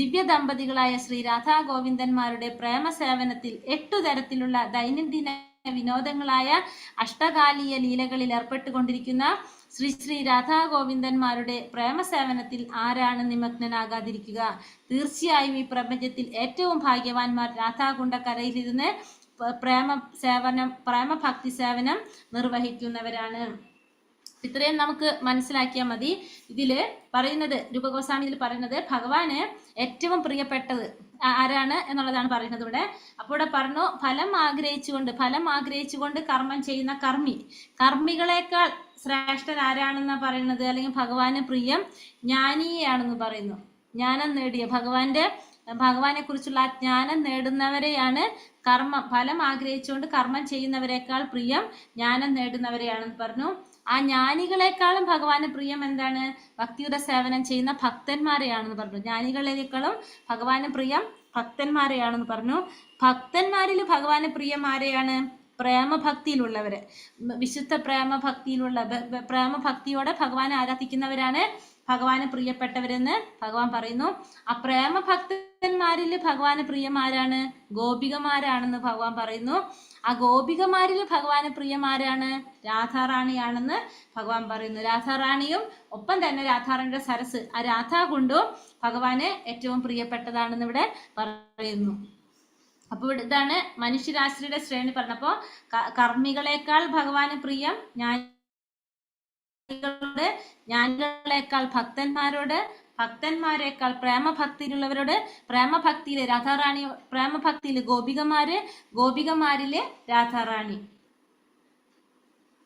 ദിവ്യ ദമ്പതികളായ ശ്രീ രാധാ ഗോവിന്ദന്മാരുടെ പ്രേമസേവനത്തിൽ 8 തരത്തിലുള്ള ദൈനംദിന വിനോദങ്ങളായ അഷ്ടകാലീയ ലീലകളിൽ ഏർപ്പെട്ടുകൊണ്ടിരിക്കുന്ന ശ്രീ രാധാ ഗോവിന്ദന്മാരുടെ പ്രേമസേവനത്തിൽ ആരാണ് നിമഗ്നനാകാതിരിക്കുക? തീർച്ചയായും ഈ പ്രപഞ്ചത്തിൽ ഏറ്റവും ഭാഗ്യവാന്മാർ രാധാകുണ്ടക്കരയിലിരുന്ന് പ്രേമഭക്തി സേവനം നിർവഹിക്കുന്നവരാണ്. ഇത്രയും നമുക്ക് മനസ്സിലാക്കിയാൽ മതി. ഇതില് പറയുന്നത്, രൂപഗോസ്വാമി ഇതിൽ പറയുന്നത് ഭഗവാന് ഏറ്റവും പ്രിയപ്പെട്ടത് ആരാണ് എന്നുള്ളതാണ് പറയുന്നത് ഇവിടെ. അപ്പോൾ ഇവിടെ പറഞ്ഞു, ഫലം ആഗ്രഹിച്ചുകൊണ്ട് കർമ്മം ചെയ്യുന്ന കർമ്മികളെക്കാൾ ശ്രേഷ്ഠൻ ആരാണെന്നാ പറയുന്നത്, അല്ലെങ്കിൽ ഭഗവാന് പ്രിയം ജ്ഞാനിയെയാണെന്ന് പറയുന്നു. ജ്ഞാനം നേടിയ ഭഗവാനെ കുറിച്ചുള്ള ജ്ഞാനം നേടുന്നവരെയാണ് ഫലം ആഗ്രഹിച്ചുകൊണ്ട് കർമ്മം ചെയ്യുന്നവരെക്കാൾ പ്രിയം ജ്ഞാനം നേടുന്നവരെയാണെന്ന് പറഞ്ഞു. ആ ജ്ഞാനികളെക്കാളും ഭഗവാന് പ്രിയം എന്താണ്? ഭക്തിയുടെ സേവനം ചെയ്യുന്ന ഭക്തന്മാരെയാണെന്ന് പറഞ്ഞു. ജ്ഞാനികളെക്കാളും ഭഗവാന് പ്രിയം ഭക്തന്മാരെയാണെന്ന് പറഞ്ഞു. ഭക്തന്മാരിൽ ഭഗവാന് പ്രിയം ആരെയാണ്? പ്രേമഭക്തിയിലുള്ളവര്. വിശുദ്ധ പ്രേമഭക്തിയോടെ ഭഗവാനെ ആരാധിക്കുന്നവരാണ് ഭഗവാന് പ്രിയപ്പെട്ടവരെന്ന് ഭഗവാൻ പറയുന്നു. ആ പ്രേമഭക്തന്മാരിൽ ഭഗവാന് പ്രിയമാരാണ്? ഗോപികമാരാണെന്ന് ഭഗവാൻ പറയുന്നു. ആ ഗോപികമാരിൽ ഭഗവാന് പ്രിയമാരാണ്? രാധാറാണിയാണെന്ന് ഭഗവാൻ പറയുന്നു. രാധാറാണിയും ഒപ്പം തന്നെ രാധാറാണിയുടെ സരസ്, ആ രാധാകുണ്ടും ഭഗവാന് ഏറ്റവും പ്രിയപ്പെട്ടതാണെന്ന് ഇവിടെ പറയുന്നു. അപ്പോൾ ഇതാണ് മനുഷ്യരാശിയുടെ ശ്രേണി പറഞ്ഞപ്പോ കർമ്മികളെക്കാൾ ഭഗവാന് പ്രിയം ജ്ഞാനികളോട്, ജ്ഞാനികളെക്കാൾ ഭക്തന്മാരോട്, ഭക്തന്മാരെക്കാൾ പ്രേമഭക്തിയിലുള്ളവരോട്, പ്രേമഭക്തിയില് രാധാറാണി, പ്രേമഭക്തിയില് ഗോപികമാര്, ഗോപികമാരില് രാധാറാണി.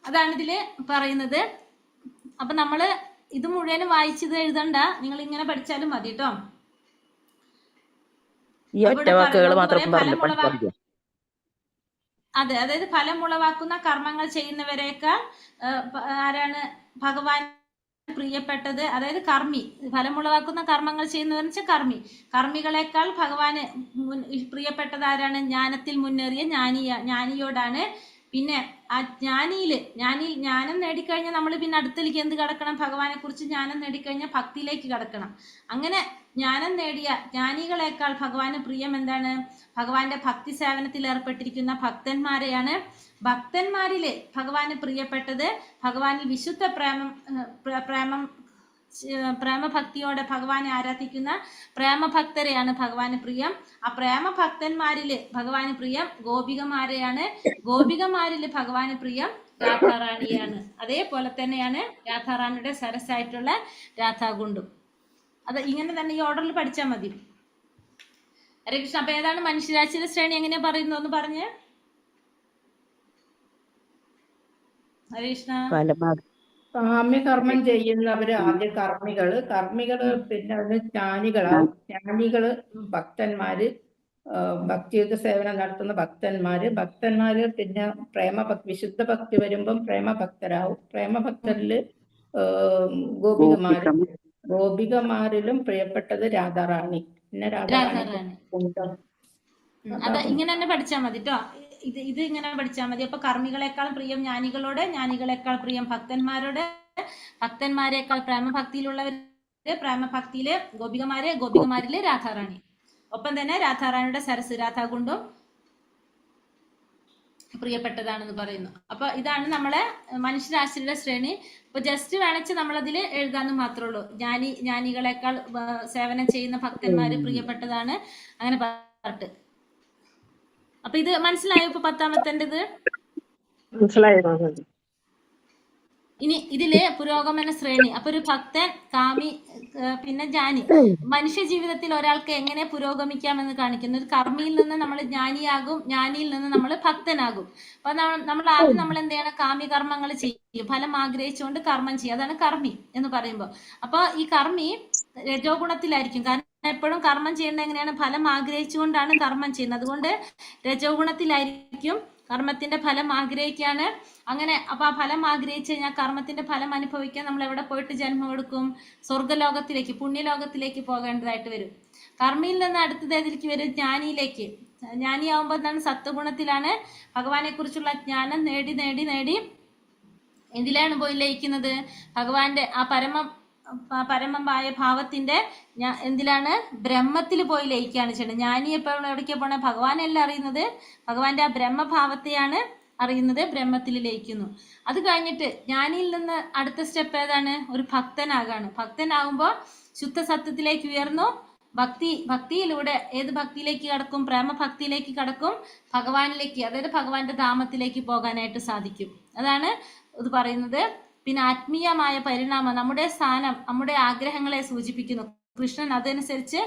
അതാണ് ഇതില് പറയുന്നത്. അപ്പൊ നമ്മള് ഇത് മുഴുവനും വായിച്ചത് എഴുതണ്ട, നിങ്ങൾ ഇങ്ങനെ പഠിച്ചാലും മതി കേട്ടോ. അതെ, അതായത് ഫലം ഉളവാക്കുന്ന കർമ്മങ്ങൾ ചെയ്യുന്നവരെക്കാൾ ആരാണ് ഭഗവാൻ പ്രിയപ്പെട്ടത്? അതായത് കർമ്മി, ഫലം ഉളവാക്കുന്ന കർമ്മങ്ങൾ ചെയ്യുന്നവരെന്ന് വെച്ചാൽ കർമ്മി. കർമ്മികളെക്കാൾ ഭഗവാന് പ്രിയപ്പെട്ടത് ആരാണ്? ജ്ഞാനത്തിൽ മുന്നേറിയ ജ്ഞാനിയോടാണ്. പിന്നെ ആ ജ്ഞാനം നേടിക്കഴിഞ്ഞാൽ നമ്മൾ പിന്നെ അടുത്തേക്ക് എന്ത് കടക്കണം? ഭഗവാനെ കുറിച്ച് ജ്ഞാനം നേടിക്കഴിഞ്ഞാൽ ഭക്തിയിലേക്ക് കടക്കണം. അങ്ങനെ ജ്ഞാനം നേടിയ ജ്ഞാനികളെക്കാൾ ഭഗവാന് പ്രിയം എന്താണ്? ഭഗവാന്റെ ഭക്തി സേവനത്തിൽ ഏർപ്പെട്ടിരിക്കുന്ന ഭക്തന്മാരെയാണ്. ഭക്തന്മാരില് ഭഗവാന് പ്രിയപ്പെട്ടത്, ഭഗവാനിൽ വിശുദ്ധ പ്രേമഭക്തിയോടെ ഭഗവാനെ ആരാധിക്കുന്ന പ്രേമഭക്തരെയാണ് ഭഗവാന് പ്രിയം. ആ പ്രേമഭക്തന്മാരില് ഭഗവാന് പ്രിയം ഗോപികമാരെയാണ്. ഗോപികമാരില് ഭഗവാന് പ്രിയം രാധാറാണിയാണ്. അതേപോലെ തന്നെയാണ് രാധാറാണിയുടെ സരസായിട്ടുള്ള രാധാകുണ്ടും. അത് ഇങ്ങനെ തന്നെ ഈ ഓർഡറിൽ പഠിച്ചാൽ മതി. ഹരേ കൃഷ്ണ. അപ്പൊ ഏതാണ് മനുഷ്യരാശിയുടെ ശ്രേണി എങ്ങനെയാ പറയുന്നു ഒന്ന് പറഞ്ഞ്. ഹരേ കൃഷ്ണ. കാമ്യകർമ്മം ചെയ്യുന്നവര് ആദ്യം കർമ്മികള് പിന്നെ അത് ജ്ഞാനികളാവും. ജ്ഞാനികള് ഭക്തന്മാര്, ഭക്തിയുദ്ധ സേവനം നടത്തുന്ന ഭക്തന്മാര് പിന്നെ വിശുദ്ധ ഭക്തി വരുമ്പം പ്രേമഭക്തരാവും. പ്രേമഭക്തരില് ഗോപികമാരിലും പ്രിയപ്പെട്ടത് രാധാറാണി. പിന്നെ രാധാറാണി അതാ ഇങ്ങനെ തന്നെ പഠിച്ചാൽ മതി കേട്ടോ. ഇത് ഇങ്ങനെ പഠിച്ചാൽ മതി. അപ്പൊ കർമ്മികളെക്കാൾ പ്രിയം ജ്ഞാനികളോട്, ജ്ഞാനികളെക്കാൾ പ്രിയം ഭക്തന്മാരോട്, ഭക്തന്മാരെക്കാൾ പ്രേമഭക്തിയിലുള്ളവര്, പ്രേമഭക്തിയില് ഗോപികമാര്, ഗോപികമാരില് രാധാറാണി. ഒപ്പം തന്നെ രാധാറാണിയുടെ സരസ് രാധാകുണ്ടും പ്രിയപ്പെട്ടതാണെന്ന് പറയുന്നു. അപ്പൊ ഇതാണ് നമ്മളെ മനുഷ്യരാശിയുടെ ശ്രേണി. ഇപ്പൊ ജസ്റ്റ് വേണിച്ച് നമ്മളതിൽ എഴുതാന്ന് മാത്രമേ ഉള്ളൂ. ജ്ഞാനികളെക്കാൾ സേവനം ചെയ്യുന്ന ഭക്തന്മാര് പ്രിയപ്പെട്ടതാണ്, അങ്ങനെ പറഞ്ഞിട്ട്. അപ്പൊ ഇത് മനസ്സിലായോ? ഇപ്പൊ 10ാമത്തേത് മനസ്സിലായോ? ഇനി ഇതില് പുരോഗമന ശ്രേണി. അപ്പൊ ഒരു ഭക്തൻ, കാമി, പിന്നെ ജ്ഞാനി. മനുഷ്യ ജീവിതത്തിൽ ഒരാൾക്ക് എങ്ങനെ പുരോഗമിക്കാമെന്ന് കാണിക്കുന്നു. ഒരു കർമ്മിയിൽ നിന്ന് നമ്മൾ ജ്ഞാനിയാകും, ജ്ഞാനിയിൽ നിന്ന് നമ്മൾ ഭക്തനാകും. അപ്പൊ നമ്മൾ ആദ്യം നമ്മൾ എന്ത് ചെയ്യണം? കാമ്യ കർമ്മങ്ങൾ ചെയ്യും, ഫലം ആഗ്രഹിച്ചുകൊണ്ട് കർമ്മം ചെയ്യും. അതാണ് കർമ്മി എന്ന് പറയുമ്പോൾ. അപ്പൊ ഈ കർമ്മി രജോ ഗുണത്തിലായിരിക്കും. കാരണം എപ്പോഴും കർമ്മം ചെയ്യേണ്ടത് എങ്ങനെയാണ്? ഫലം ആഗ്രഹിച്ചുകൊണ്ടാണ് കർമ്മം ചെയ്യുന്നത്. അതുകൊണ്ട് രജോ ഗുണത്തിലായിരിക്കും. കർമ്മത്തിന്റെ ഫലം ആഗ്രഹിക്കാണ്. അങ്ങനെ അപ്പൊ ആ ഫലം ആഗ്രഹിച്ച് കഴിഞ്ഞാൽ കർമ്മത്തിന്റെ ഫലം അനുഭവിക്കാൻ നമ്മൾ എവിടെ പോയിട്ട് ജന്മം എടുക്കും? സ്വർഗലോകത്തിലേക്ക്, പുണ്യലോകത്തിലേക്ക് പോകേണ്ടതായിട്ട് വരും. കർമ്മിയിൽ നിന്ന് അടുത്തത് ഏതിലേക്ക് വരും? ജ്ഞാനിയിലേക്ക്. ജ്ഞാനിയാവുമ്പോൾ എന്താണ്? സത്വഗുണത്തിലാണ്. ഭഗവാനെ കുറിച്ചുള്ള ജ്ഞാനം നേടി നേടി നേടി എന്തിലാണ് പോയി ലയിക്കുന്നത്? ഭഗവാന്റെ ആ പരമമായ ഭാവത്തിന്റെ എന്തിലാണ്? ബ്രഹ്മത്തിൽ പോയി ലയിക്കുകയാണ് ചെയ്യുന്നത്. ജ്ഞാനി എപ്പോഴും എവിടേക്കാ പോണേ? ഭഗവാനല്ല അറിയുന്നത്, ഭഗവാന്റെ ആ ബ്രഹ്മഭാവത്തെയാണ് അറിയുന്നത്, ബ്രഹ്മത്തിൽ ലയിക്കുന്നു. അത് കഴിഞ്ഞിട്ട് ജ്ഞാനിയിൽ നിന്ന് അടുത്ത സ്റ്റെപ്പ് ഏതാണ്? ഒരു ഭക്തനാകാണ്. ഭക്തനാകുമ്പോൾ ശുദ്ധ സത്യത്തിലേക്ക് ഉയർന്നു. ഭക്തിയിലൂടെ ഏത് ഭക്തിയിലേക്ക് കടക്കും? പ്രേമഭക്തിയിലേക്ക് കടക്കും. ഭഗവാനിലേക്ക്, അതായത് ഭഗവാന്റെ ധാമത്തിലേക്ക് പോകാനായിട്ട് സാധിക്കും. അതാണ് ഇത് പറയുന്നത്. പിന്നെ ആത്മീയമായ പരിണാമം, നമ്മുടെ സ്ഥാനം, നമ്മുടെ ആഗ്രഹങ്ങളെ സൂചിപ്പിക്കുന്നു. കൃഷ്ണൻ അതനുസരിച്ച്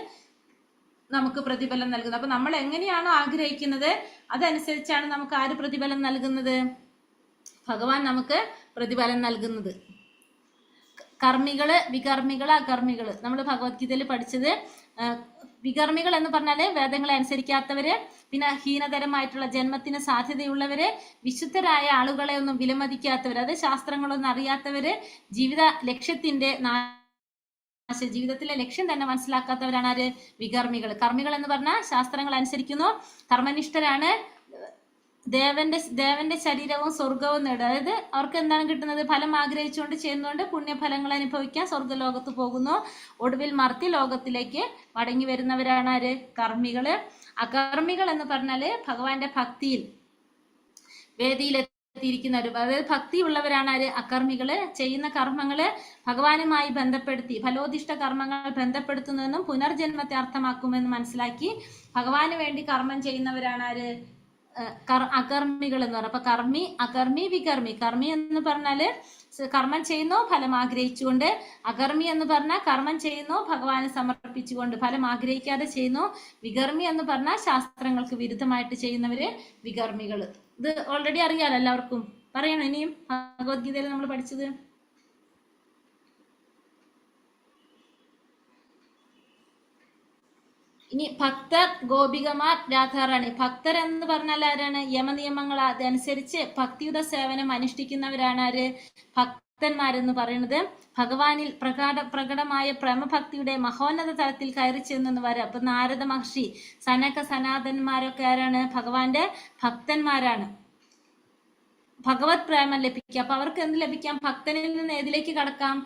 നമുക്ക് പ്രതിഫലം നൽകുന്നത്. അപ്പൊ നമ്മൾ എങ്ങനെയാണോ ആഗ്രഹിക്കുന്നത് അതനുസരിച്ചാണ് നമുക്ക് ആര് പ്രതിഫലം നൽകുന്നത്? ഭഗവാൻ നമുക്ക് പ്രതിഫലം നൽകുന്നത്. കർമ്മികള്, വികർമ്മികള്, അകർമ്മികള്. നമ്മൾ ഭഗവത്ഗീതയിൽ പഠിച്ചത് വികർമ്മികൾ എന്ന് പറഞ്ഞാല് വേദങ്ങളെ അനുസരിക്കാത്തവര്, പിന്നെ ഹീനതരമായിട്ടുള്ള ജന്മത്തിന് സാധ്യതയുള്ളവര്, വിശുദ്ധരായ ആളുകളെ ഒന്നും വിലമതിക്കാത്തവര്, അത് ശാസ്ത്രങ്ങളൊന്നും അറിയാത്തവര്, ജീവിതത്തിലെ ലക്ഷ്യം തന്നെ മനസ്സിലാക്കാത്തവരാണ് ആര്? വികർമ്മികൾ. കർമ്മികൾ എന്ന് പറഞ്ഞാൽ ശാസ്ത്രങ്ങൾ അനുസരിക്കുന്നു, കർമ്മനിഷ്ഠരാണ്, ദേവന്റെ ശരീരവും സ്വർഗവും നേടുക. അതായത് അവർക്ക് എന്താണ് കിട്ടുന്നത്? ഫലം ആഗ്രഹിച്ചുകൊണ്ട് ചെയ്യുന്നതുകൊണ്ട് പുണ്യഫലങ്ങൾ അനുഭവിക്കാൻ സ്വർഗലോകത്ത് പോകുന്നു. ഒടുവിൽ മർത്തി ലോകത്തിലേക്ക് മടങ്ങി വരുന്നവരാണ് ആര്? കർമ്മികള്. അകർമ്മികൾ എന്ന് പറഞ്ഞാല് ഭഗവാന്റെ ഭക്തിയിൽ വേദിയിലെത്തിയിരിക്കുന്നവർ. അതായത് ഭക്തി ഉള്ളവരാണ് ആര്? അകർമ്മികള്. ചെയ്യുന്ന കർമ്മങ്ങള് ഭഗവാനുമായി ബന്ധപ്പെടുത്തി ഫലോദിഷ്ട കർമ്മങ്ങൾ ബന്ധപ്പെടുത്തുന്നതെന്നും പുനർജന്മത്തെ അർത്ഥമാക്കുമെന്ന് മനസ്സിലാക്കി ഭഗവാന് വേണ്ടി കർമ്മം ചെയ്യുന്നവരാണ് ആര്? അകർമ്മികൾ എന്ന് പറയുന്നത്. അപ്പൊ കർമ്മി, അകർമ്മി, വികർമ്മി. കർമ്മി എന്ന് പറഞ്ഞാല് കർമ്മം ചെയ്യുന്നു ഫലം ആഗ്രഹിച്ചുകൊണ്ട്. അകർമ്മി എന്ന് പറഞ്ഞാൽ കർമ്മം ചെയ്യുന്നു ഭഗവാന് സമർപ്പിച്ചുകൊണ്ട്, ഫലം ആഗ്രഹിക്കാതെ ചെയ്യുന്നു. വികർമ്മി എന്ന് പറഞ്ഞാൽ ശാസ്ത്രങ്ങൾക്ക് വിരുദ്ധമായിട്ട് ചെയ്യുന്നവര് വികർമ്മികള്. ഇത് ഓൾറെഡി അറിയാലോ എല്ലാവർക്കും. പറയണോ ഇനിയും? ഭഗവത്ഗീതയിൽ നമ്മൾ പഠിച്ചത്. ഇനി ഭക്തർ, ഗോപികമാർ, രാധാറാണി. ഭക്തർ എന്ന് പറഞ്ഞാൽ ആരാണ്? യമനിയമങ്ങൾ അതനുസരിച്ച് ഭക്തിയുത സേവനം അനുഷ്ഠിക്കുന്നവരാണ് ആര്? ഭക്തന്മാരെന്ന് പറയുന്നത്. ഭഗവാനിൽ പ്രകടമായ പ്രേമഭക്തിയുടെ മഹോന്നത തലത്തിൽ കയറി ചെന്നെന്ന് വരാം. അപ്പൊ നാരദ മഹർഷി, സനക സനാതന്മാരൊക്കെ ആരാണ്? ഭഗവാന്റെ ഭക്തന്മാരാണ്. ഭഗവത് പ്രേമം ലഭിക്കുക. അപ്പൊ അവർക്ക് എന്ത് ലഭിക്കാം? ഭക്തനിൽ നിന്ന് ഏതിലേക്ക് കടക്കാം?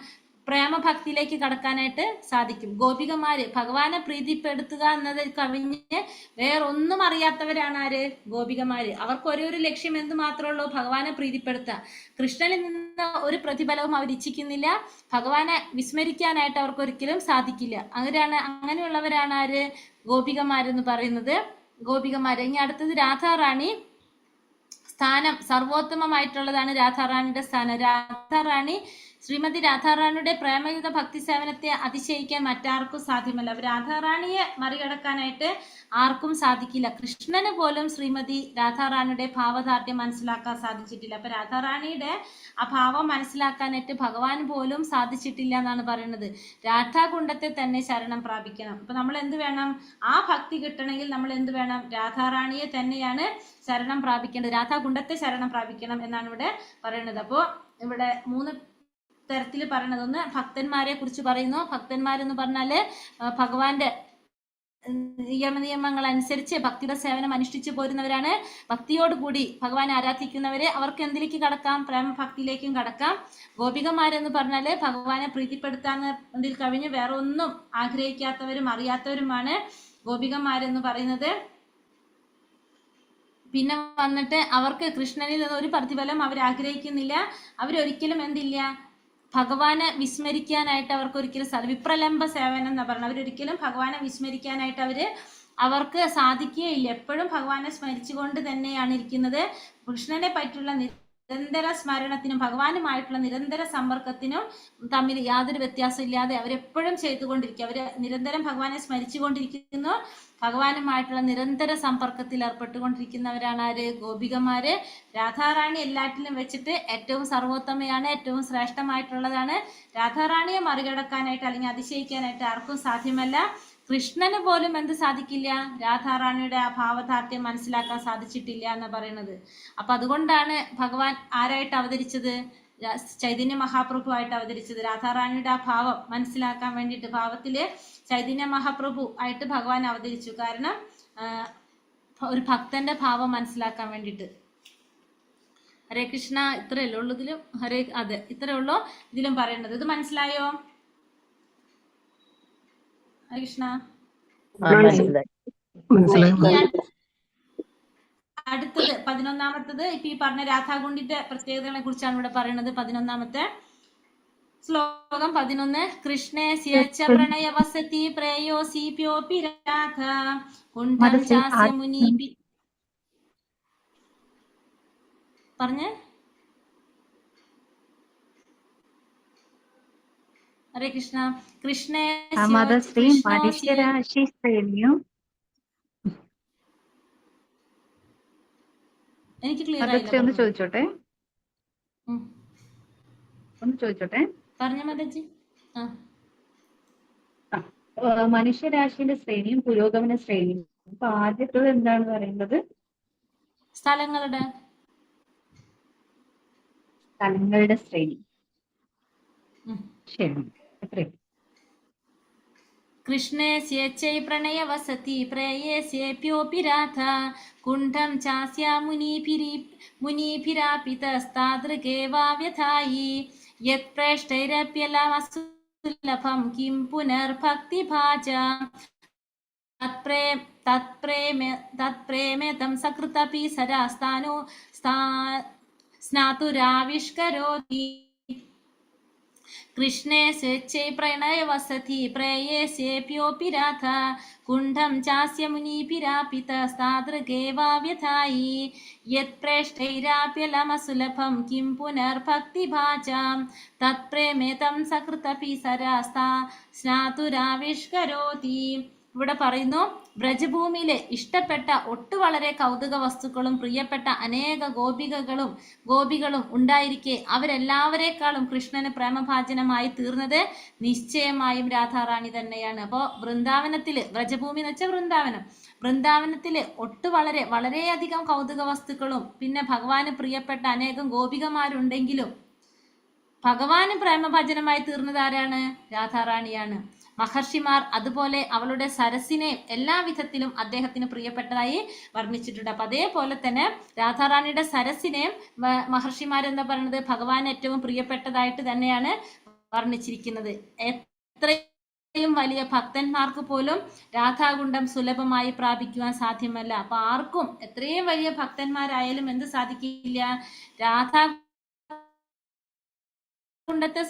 പ്രേമഭക്തിയിലേക്ക് കടക്കാനായിട്ട് സാധിക്കും. ഗോപികമാര് ഭഗവാനെ പ്രീതിപ്പെടുത്തുക എന്നത് കവിഞ്ഞ് വേറൊന്നും അറിയാത്തവരാണ് ആര്? ഗോപികമാര്. അവർക്ക് ഒരേ ഒരു ലക്ഷ്യം എന്ത് മാത്രമേ ഉള്ളൂ? ഭഗവാനെ പ്രീതിപ്പെടുത്തുക. കൃഷ്ണനിൽ നിന്ന് ഒരു പ്രതിഫലവും അവർ ഇച്ഛിക്കുന്നില്ല. ഭഗവാനെ വിസ്മരിക്കാനായിട്ട് അവർക്ക് ഒരിക്കലും സാധിക്കില്ല. അങ്ങനെയുള്ളവരാണ് ആര്? ഗോപികമാരെന്ന് പറയുന്നത്. ഗോപികമാര്. ഇനി അടുത്തത് രാധാറാണി. സ്ഥാനം സർവോത്തമമായിട്ടുള്ളതാണ് രാധാറാണിയുടെ സ്ഥാനം. രാധാറാണി, ശ്രീമതി രാധാറാണിയുടെ പ്രേമയുത ഭക്തി സേവനത്തെ അതിശയിക്കാൻ മറ്റാർക്കും സാധ്യമല്ല. രാധാറാണിയെ മറികടക്കാനായിട്ട് ആർക്കും സാധിക്കില്ല. കൃഷ്ണന് പോലും ശ്രീമതി രാധാറാണിയുടെ ഭാവദാർഢ്യം മനസ്സിലാക്കാൻ സാധിച്ചിട്ടില്ല. അപ്പൊ രാധാറാണിയുടെ ആ ഭാവം മനസ്സിലാക്കാനായിട്ട് ഭഗവാൻ പോലും സാധിച്ചിട്ടില്ല എന്നാണ് പറയുന്നത്. രാധാകുണ്ഡത്തെ തന്നെ ശരണം പ്രാപിക്കണം. അപ്പൊ നമ്മൾ എന്ത് വേണം? ആ ഭക്തി കിട്ടണമെങ്കിൽ നമ്മൾ എന്ത് വേണം? രാധാറാണിയെ തന്നെയാണ് ശരണം പ്രാപിക്കേണ്ടത്. രാധാകുണ്ഡത്തെ ശരണം പ്രാപിക്കണം എന്നാണ് ഇവിടെ പറയുന്നത്. അപ്പോൾ ഇവിടെ 3 തരത്തിൽ പറയണത്. ഒന്ന് ഭക്തന്മാരെ കുറിച്ച് പറയുന്നു. ഭക്തന്മാരെന്ന് പറഞ്ഞാല് ഭഗവാന്റെ നിയമങ്ങൾ അനുസരിച്ച് ഭക്തിയുടെ സേവനം അനുഷ്ഠിച്ചു പോരുന്നവരാണ്. ഭക്തിയോടുകൂടി ഭഗവാനെ ആരാധിക്കുന്നവര്. അവർക്ക് എന്തിലേക്ക് കടക്കാം? പ്രേമഭക്തിയിലേക്കും കടക്കാം. ഗോപികമാരെന്ന് പറഞ്ഞാല് ഭഗവാനെ പ്രീതിപ്പെടുത്താന്നതിൽ കവിഞ്ഞ് വേറെ ഒന്നും ആഗ്രഹിക്കാത്തവരും അറിയാത്തവരുമാണ് ഗോപികമാരെന്ന് പറയുന്നത്. പിന്നെ വന്നിട്ട് അവർക്ക് കൃഷ്ണനിൽ നിന്ന് ഒരു പ്രതിഫലം അവർ ആഗ്രഹിക്കുന്നില്ല. അവരൊരിക്കലും എന്തില്ല? ഭഗവാനെ വിസ്മരിക്കാനായിട്ട് അവർക്ക് ഒരിക്കലും വിപ്രലംബ സേവനം എന്ന് പറഞ്ഞാൽ അവരൊരിക്കലും ഭഗവാനെ വിസ്മരിക്കാനായിട്ട് അവർക്ക് സാധിക്കുകയില്ല. എപ്പോഴും ഭഗവാനെ സ്മരിച്ചുകൊണ്ട് തന്നെയാണ് ഇരിക്കുന്നത്. കൃഷ്ണനെ പറ്റിയുള്ള നിരന്തര സ്മരണത്തിനും ഭഗവാനുമായിട്ടുള്ള നിരന്തര സമ്പർക്കത്തിനും തമ്മിൽ യാതൊരു വ്യത്യാസം ഇല്ലാതെ അവരെപ്പോഴും ചെയ്തുകൊണ്ടിരിക്കുക. അവര് നിരന്തരം ഭഗവാനെ സ്മരിച്ചുകൊണ്ടിരിക്കുന്നു. ഭഗവാനുമായിട്ടുള്ള നിരന്തര സമ്പർക്കത്തിൽ ഏർപ്പെട്ടുകൊണ്ടിരിക്കുന്നവരാണ് ആര്? ഗോപികമാര്. രാധാറാണി എല്ലാറ്റിലും വെച്ചിട്ട് ഏറ്റവും സർവോത്തമയാണ്, ഏറ്റവും ശ്രേഷ്ഠമായിട്ടുള്ളതാണ്. രാധാറാണിയെ മറികടക്കാനായിട്ട് അല്ലെങ്കിൽ അതിശയിക്കാനായിട്ട് ആർക്കും സാധ്യമല്ല. കൃഷ്ണന് പോലും എന്ത് സാധിക്കില്ല? രാധാറാണിയുടെ ആ ഭാവദാർഢ്യം മനസ്സിലാക്കാൻ സാധിച്ചിട്ടില്ല എന്ന് പറയുന്നത്. അപ്പൊ അതുകൊണ്ടാണ് ഭഗവാൻ ആരായിട്ട് അവതരിച്ചത്? ചൈതന്യ മഹാപ്രഭു ആയിട്ട് അവതരിച്ചത്. രാധാറാണിയുടെ ആ ഭാവം മനസ്സിലാക്കാൻ വേണ്ടിയിട്ട് ഭാവത്തില് ചൈതന്യ മഹാപ്രഭു ആയിട്ട് ഭഗവാൻ അവതരിച്ചു. കാരണം ഒരു ഭക്തന്റെ ഭാവം മനസ്സിലാക്കാൻ വേണ്ടിയിട്ട്. ഹരേ കൃഷ്ണ. ഇത്രയല്ലേ ഉള്ളൂ ഇതിലും? അതെ, ഇത്രയേ ഉള്ളൂ ഇതിലും പറയേണ്ടത്. ഇത് മനസ്സിലായോ? ഹരേ കൃഷ്ണ. അടുത്തത് 11ാമത്തത്. ഇപ്പൊ ഈ പറഞ്ഞ രാധാകുണ്ടിന്റെ പ്രത്യേകതകളെ കുറിച്ചാണ് ഇവിടെ പറയുന്നത്. 11ാമത്തെ ശ്ലോകം 11. കൃഷ്ണേസ്യ ച പ്രണയ വസതി പ്രേയോസീപ്യോപി രാധ കുണ്ഠം ചാസ്യ മുനീപി. പറഞ്ഞേ. ഹരേ കൃഷ്ണ. മനുഷ്യരാശി ശ്രേണിയും എനിക്ക് ക്ലിയർ ഒന്ന് ചോദിച്ചോട്ടെ. പറഞ്ഞ മതജി. മനുഷ്യരാശിയുടെ ശ്രേണിയും പുരോഗമന ശ്രേണിയും. അപ്പൊ ആദ്യത്തത് എന്താണ് പറയുന്നത്? സ്ഥലങ്ങളുടെ ശ്രേണി. ശരി. कृष्णे स्येच्छै प्रणयवसति प्रेयस्येऽप्योऽपि राधा कुण्ठं चास्या मुनिभिरापितस्तादृगेवा व्यथायि यत्प्रेष्टैरप्यलमसुलभं किं पुनर्भक्तिभाजा तत्प्रेमे तं सकृतपि सरास्तानो स्नातुराविष्करोति कृष्णे स्वेच्छै प्रणयवसति प्रेयस्येऽप्योऽपि राधा कुण्ठं चास्य मुनिभिरापितस्तादृगेवा व्यथायि यत्प्रेष्टैराप्यलमसुलभं किं पुनर्भक्तिभाजां तत्प्रेमे तं सकृतपि सरास्ता സ്നാതുരാവിഷ്കരോതി. ഇവിടെ പറയുന്നു, ബ്രജഭൂമിയിലെ ഇഷ്ടപ്പെട്ട ഒട്ടു വളരെ കൗതുക വസ്തുക്കളും പ്രിയപ്പെട്ട അനേക ഗോപികളും ഉണ്ടായിരിക്കെ അവരെല്ലാവരെക്കാളും കൃഷ്ണന് പ്രേമഭാജനമായി തീർന്നത് നിശ്ചയമായും രാധാറാണി തന്നെയാണ്. അപ്പോൾ വൃന്ദാവനത്തില്, ബ്രജഭൂമി എന്ന് വെച്ചാൽ വൃന്ദാവനത്തില് വളരെയധികം കൗതുക വസ്തുക്കളും പിന്നെ ഭഗവാന് പ്രിയപ്പെട്ട അനേകം ഗോപികമാരുണ്ടെങ്കിലും ഭഗവാന് പ്രേമഭജനമായി തീർന്നത് ആരാണ്? രാധാറാണിയാണ്. മഹർഷിമാർ അതുപോലെ അവളുടെ സരസിനെ എല്ലാ വിധത്തിലും അദ്ദേഹത്തിന് പ്രിയപ്പെട്ടതായി വർണ്ണിച്ചിട്ടുണ്ട്. അപ്പൊ അതേപോലെ തന്നെ രാധാറാണിയുടെ സരസിനെ മഹർഷിമാരെന്താ പറയുന്നത്? ഭഗവാൻ ഏറ്റവും പ്രിയപ്പെട്ടതായിട്ട് തന്നെയാണ് വർണ്ണിച്ചിരിക്കുന്നത്. എത്രയും വലിയ ഭക്തന്മാർക്ക് പോലും രാധാകുണ്ഡം സുലഭമായി പ്രാപിക്കുവാൻ സാധ്യമല്ല. അപ്പൊ ആർക്കും, എത്രയും വലിയ ഭക്തന്മാരായാലും എന്ത് സാധിക്കില്ല? രാധാകുണ്ഡത്തെ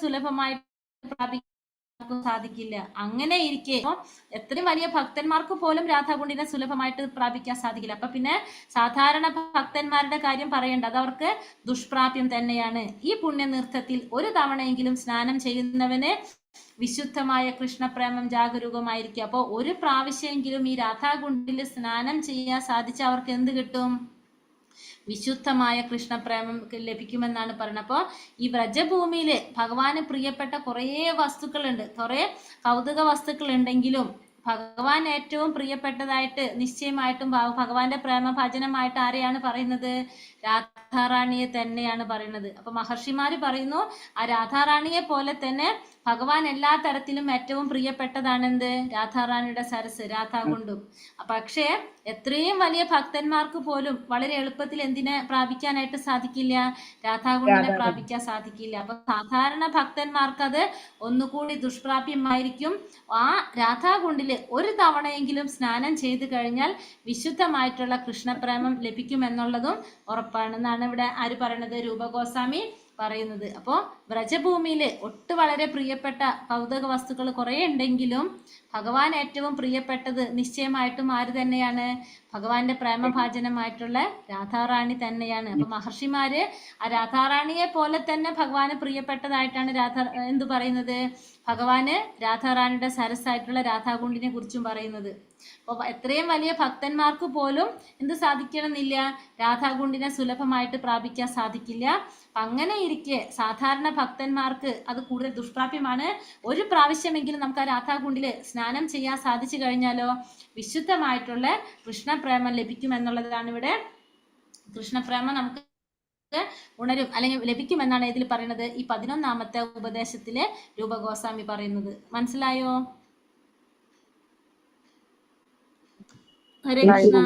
സുലഭമായി പ്രാപിക്കാൻ സാധിക്കില്ല. അങ്ങനെ ഇരിക്കെ എത്രയും വലിയ ഭക്തന്മാർക്ക് പോലും രാധാകുണ്ഡിനെ സുലഭമായിട്ട് പ്രാപിക്കാൻ സാധിക്കില്ല. അപ്പൊ പിന്നെ സാധാരണ ഭക്തന്മാരുടെ കാര്യം പറയേണ്ട, അത് അവർക്ക് ദുഷ്പ്രാപ്യം തന്നെയാണ്. ഈ പുണ്യനീർത്ഥത്തിൽ ഒരു തവണയെങ്കിലും സ്നാനം ചെയ്യുന്നവന് വിശുദ്ധമായ കൃഷ്ണപ്രേമം ജാഗരൂകമായിരിക്കും. അപ്പോൾ ഒരു പ്രാവശ്യമെങ്കിലും ഈ രാധാകുണ്ഡിൽ സ്നാനം ചെയ്യാൻ സാധിച്ച അവർക്ക് എന്ത് കിട്ടും? വിശുദ്ധമായ കൃഷ്ണപ്രേമം ലഭിക്കുമെന്നാണ് പറയുന്നത്. അപ്പോൾ ഈ വ്രജഭൂമിയില് ഭഗവാന് പ്രിയപ്പെട്ട കുറേ വസ്തുക്കളുണ്ട്, കുറേ കൗതുക വസ്തുക്കൾ ഉണ്ടെങ്കിലും ഭഗവാൻ ഏറ്റവും പ്രിയപ്പെട്ടതായിട്ട് നിശ്ചയമായിട്ടും ഭഗവാന്റെ പ്രേമഭജനമായിട്ട് ആരെയാണ് പറയുന്നത്? രാധാറാണിയെ തന്നെയാണ് പറയുന്നത്. അപ്പൊ മഹർഷിമാര് പറയുന്നു, ആ രാധാറാണിയെ പോലെ തന്നെ ഭഗവാൻ എല്ലാ തരത്തിലും ഏറ്റവും പ്രിയപ്പെട്ടതാണെന്ത്? രാധാറാണിയുടെ സരസ്, രാധാകുണ്ടും. പക്ഷേ എത്രയും വലിയ ഭക്തന്മാർക്ക് പോലും വളരെ എളുപ്പത്തിൽ എന്തിനെ പ്രാപിക്കാനായിട്ട് സാധിക്കില്ല? രാധാകുണ്ടിനെ പ്രാപിക്കാൻ സാധിക്കില്ല. അപ്പൊ സാധാരണ ഭക്തന്മാർക്ക് അത് ഒന്നുകൂടി ദുഷ്പ്രാപ്യമായിരിക്കും. ആ രാധാകുണ്ടില് ഒരു തവണയെങ്കിലും സ്നാനം ചെയ്തു കഴിഞ്ഞാൽ വിശുദ്ധമായിട്ടുള്ള കൃഷ്ണപ്രേമം ലഭിക്കുമെന്നുള്ളതും ഉറപ്പാണെന്നാണ് ഇവിടെ ആര് പറയുന്നത്? രൂപഗോസ്വാമി പറയുന്നത്. അപ്പോൾ വ്രജഭൂമിയില് വളരെ പ്രിയപ്പെട്ട കൗതുക വസ്തുക്കൾ കുറെ ഉണ്ടെങ്കിലും ഭഗവാൻ ഏറ്റവും പ്രിയപ്പെട്ടത് നിശ്ചയമായിട്ടും ആര് തന്നെയാണ്? ഭഗവാന്റെ പ്രേമഭാജനമായിട്ടുള്ള രാധാറാണി തന്നെയാണ്. അപ്പൊ മഹർഷിമാര് ആ രാധാറാണിയെ പോലെ തന്നെ ഭഗവാന് പ്രിയപ്പെട്ടതായിട്ടാണ് എന്ത് പറയുന്നത്? ഭഗവാന് രാധാറാണിയുടെ സരസായിട്ടുള്ള രാധാകുണ്ടിനെ കുറിച്ചും പറയുന്നത്. അപ്പോൾ എത്രയും വലിയ ഭക്തന്മാർക്ക് പോലും എന്ത് സാധിക്കണമെന്നില്ല? രാധാകുണ്ടിനെ സുലഭമായിട്ട് പ്രാപിക്കാൻ സാധിക്കില്ല. അങ്ങനെ ഇരിക്കെ സാധാരണ ഭക്തന്മാർക്ക് അത് കൂടുതൽ ദുഷ്പ്രാപ്യമാണ്. ഒരു പ്രാവശ്യമെങ്കിലും നമുക്ക് ആ രാധാകുണ്ടില് സ്നാനം ചെയ്യാൻ സാധിച്ചു കഴിഞ്ഞാലോ വിശുദ്ധമായിട്ടുള്ള കൃഷ്ണപ്രേമം ലഭിക്കുമെന്നുള്ളതാണ് ഇവിടെ. കൃഷ്ണപ്രേമം നമുക്ക് ഉണരും അല്ലെങ്കിൽ ലഭിക്കുമെന്നാണ് ഇതിൽ പറയുന്നത്. ഈ 11ാമത്തെ ഉപദേശത്തിലെ രൂപഗോസ്വാമി പറയുന്നത്. മനസ്സിലായോ? ഹരേ കൃഷ്ണ.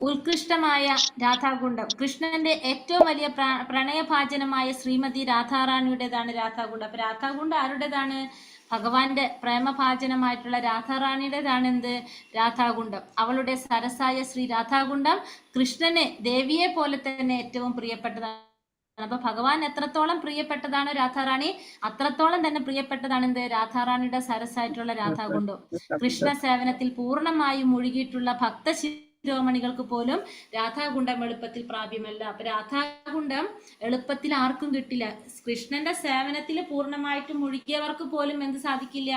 ഉത്കൃഷ്ടമായ രാധാകുണ്ഡം, കൃഷ്ണന്റെ ഏറ്റവും വലിയ പ്രണയഭാജനമായ ശ്രീമതി രാധാറാണിയുടേതാണ് രാധാകുണ്ഡം. അപ്പൊ രാധാകുണ്ഡം ആരുടേതാണ്? ഭഗവാന്റെ പ്രേമഭാജനമായിട്ടുള്ള രാധാറാണിയുടേതാണ് എന്ത്? രാധാകുണ്ഡം. അവളുടെ സരസായ ശ്രീ രാധാകുണ്ഡം കൃഷ്ണന് ദേവിയെ പോലെ തന്നെ ഏറ്റവും പ്രിയപ്പെട്ടതാണ്. അപ്പൊ ഭഗവാൻ എത്രത്തോളം പ്രിയപ്പെട്ടതാണോ രാധാറാണി, അത്രത്തോളം തന്നെ പ്രിയപ്പെട്ടതാണ് എന്ത്? രാധാറാണിയുടെ സരസായിട്ടുള്ള രാധാകുണ്ഡം. കൃഷ്ണ സേവനത്തിൽ പൂർണ്ണമായും മുഴുകിയിട്ടുള്ള ഭക്തശിരോമണികൾക്ക് പോലും രാധാകുണ്ഡം എളുപ്പത്തിൽ പ്രാപ്യമല്ല. അപ്പൊ രാധാകുണ്ഡം എളുപ്പത്തിൽ ആർക്കും കിട്ടില്ല. കൃഷ്ണന്റെ സേവനത്തിൽ പൂർണ്ണമായിട്ടും മുഴുകിയവർക്ക് പോലും എന്ത് സാധിക്കില്ല?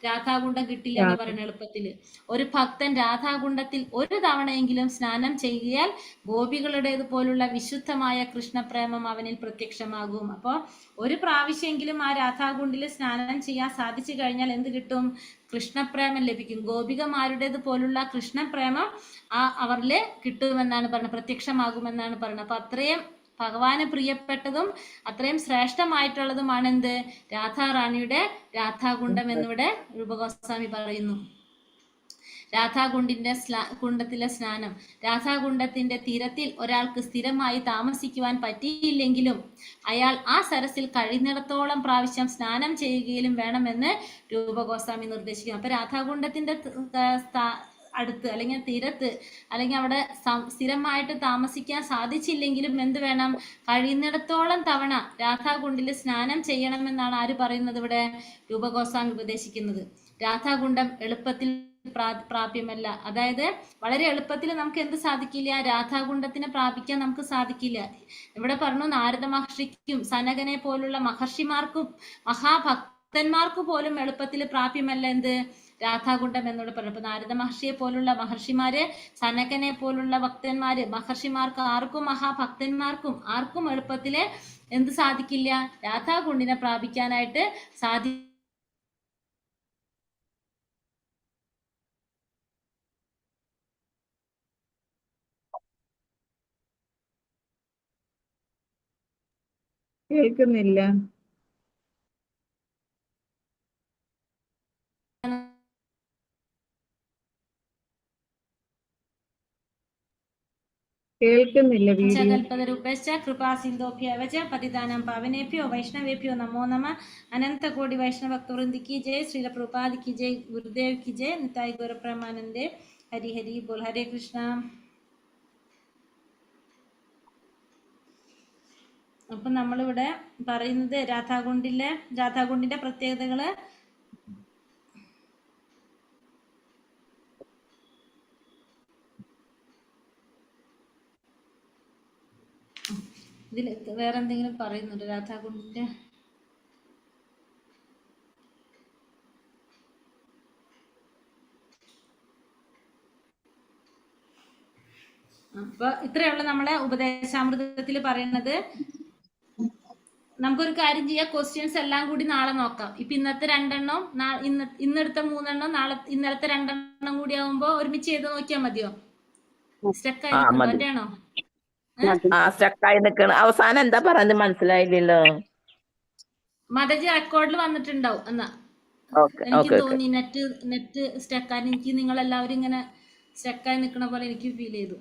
രാധാകുണ്ഡം കിട്ടില്ല എന്ന് പറയുന്ന എളുപ്പത്തിൽ. ഒരു ഭക്തൻ രാധാകുണ്ഡത്തിൽ ഒരു തവണയെങ്കിലും സ്നാനം ചെയ്യാൽ ഗോപികളുടേത് പോലുള്ള വിശുദ്ധമായ കൃഷ്ണപ്രേമം അവനിൽ പ്രത്യക്ഷമാകും. അപ്പോൾ ഒരു പ്രാവശ്യമെങ്കിലും ആ രാധാകുണ്ടിൽ സ്നാനം ചെയ്യാൻ സാധിച്ചു കഴിഞ്ഞാൽ എന്ത് കിട്ടും? കൃഷ്ണപ്രേമം ലഭിക്കും. ഗോപികമാരുടേത് പോലുള്ള കൃഷ്ണപ്രേമം അവരില് കിട്ടുമെന്നാണ് പറയുന്നത്, പ്രത്യക്ഷമാകുമെന്നാണ് പറയുന്നത്. അപ്പൊ അത്രയും ഭഗവാന് പ്രിയപ്പെട്ടതും അത്രയും ശ്രേഷ്ഠമായിട്ടുള്ളതുമാണ് എന്ത്? രാധാറാണിയുടെ രാധാകുണ്ഡം എന്നിവിടെ രൂപഗോസ്വാമി പറയുന്നു. കുണ്ടത്തിലെ സ്നാനം. രാധാകുണ്ഡത്തിന്റെ തീരത്തിൽ ഒരാൾക്ക് സ്ഥിരമായി താമസിക്കുവാൻ പറ്റിയില്ലെങ്കിലും അയാൾ ആ സരസിൽ കഴിയുന്നിടത്തോളം പ്രാവശ്യം സ്നാനം ചെയ്യുകയും വേണമെന്ന് രൂപഗോസ്വാമി നിർദ്ദേശിക്കുന്നു. അപ്പൊ രാധാകുണ്ഡത്തിന്റെ അടുത്ത് അല്ലെങ്കിൽ തീരത്ത് അല്ലെങ്കിൽ അവിടെ സ്ഥിരമായിട്ട് താമസിക്കാൻ സാധിച്ചില്ലെങ്കിലും എന്ത് വേണം? കഴിയുന്നിടത്തോളം തവണ രാധാകുണ്ടിൽ സ്നാനം ചെയ്യണമെന്നാണ് ആര് പറയുന്നത്? ഇവിടെ രൂപഗോസ്വാമി ഉപദേശിക്കുന്നത്. രാധാകുണ്ഡം എളുപ്പത്തിൽ പ്രാപ്യമല്ല. അതായത് വളരെ എളുപ്പത്തിൽ നമുക്ക് എന്ത് സാധിക്കില്ല? രാധാകുണ്ഡത്തിനെ പ്രാപിക്കാൻ നമുക്ക് സാധിക്കില്ല. ഇവിടെ പറഞ്ഞു നാരദ മഹർഷിക്കും സനകനെ പോലുള്ള മഹർഷിമാർക്കും മഹാഭക്തന്മാർക്ക് പോലും എളുപ്പത്തിൽ പ്രാപ്യമല്ല എന്ത്? രാധാകുണ്ഡം എന്നോട് പറഞ്ഞു. അപ്പൊ നാരദ മഹർഷിയെ പോലുള്ള മഹർഷിമാര്, സനകനെ പോലുള്ള ഭക്തന്മാര്, മഹർഷിമാർക്ക് ആർക്കും മഹാഭക്തന്മാർക്കും ആർക്കും എളുപ്പത്തില് എന്ത് സാധിക്കില്ല? രാധാകുണ്ടിനെ പ്രാപിക്കാനായിട്ട് കേൾക്കുന്നില്ല. കേൾക്കുന്നില്ല വീഡിയോ. കൽപ്പതരൂപശ്ച കൃപാസിന്ധോഭ്യവച പതിതാനാം പാവനേഭ്യോ വൈഷ്ണവേഭ്യോ നമോ നമ. അനന്തകോടി വൈഷ്ണവഭക്തവൃന്ദി കി ജയ്. ശ്രീല പ്രഭുപാദ് കി ജയ്. ഗുരുദേവ് കി ജയ്. നിതായ് ഗൗരപ്രമാനന്ദേ. ഹരി ഹരി ബോൾ. ഹരേ കൃഷ്ണ. അപ്പൊ നമ്മളിവിടെ പറയുന്നത് രാധാകുണ്ടിന്റെ പ്രത്യേകതകള് ഇതിൽ വേറെ എന്തെങ്കിലും പറയുന്നുണ്ടോ രാധാകുണ്ടിന്റെ? അപ്പൊ ഇത്രയുള്ള നമ്മളെ ഉപദേശാമൃതത്തിൽ പറയുന്നത്. നമുക്കൊരു കാര്യം ചെയ്യാം, ക്വസ്റ്റ്യൻസ് എല്ലാം കൂടി നാളെ നോക്കാം. ഇപ്പൊ ഇന്നത്തെ 2 ഇന്നെടുത്ത 3 നാളെ ഇന്നലത്തെ 2 കൂടി ആവുമ്പോ ഒരുമിച്ച് ചെയ്ത് നോക്കിയാൽ മതിയോ? സ്റ്റക്കായി വേണ്ടാണോ? സ്റ്റക്കായി നിക്കണം. അവസാനം എന്താ പറയുന്നത് മനസ്സിലായില്ലല്ലോ. മതജി റെക്കോർഡിൽ വന്നിട്ടുണ്ടാവും. എന്നാ എനിക്ക് തോന്നി നെറ്റ് സ്റ്റക്കായി. എനിക്ക് നിങ്ങളെല്ലാവരും ഇങ്ങനെ സ്റ്റക്കായി നിൽക്കണ പോലെ എനിക്ക് ഫീൽ ചെയ്തു.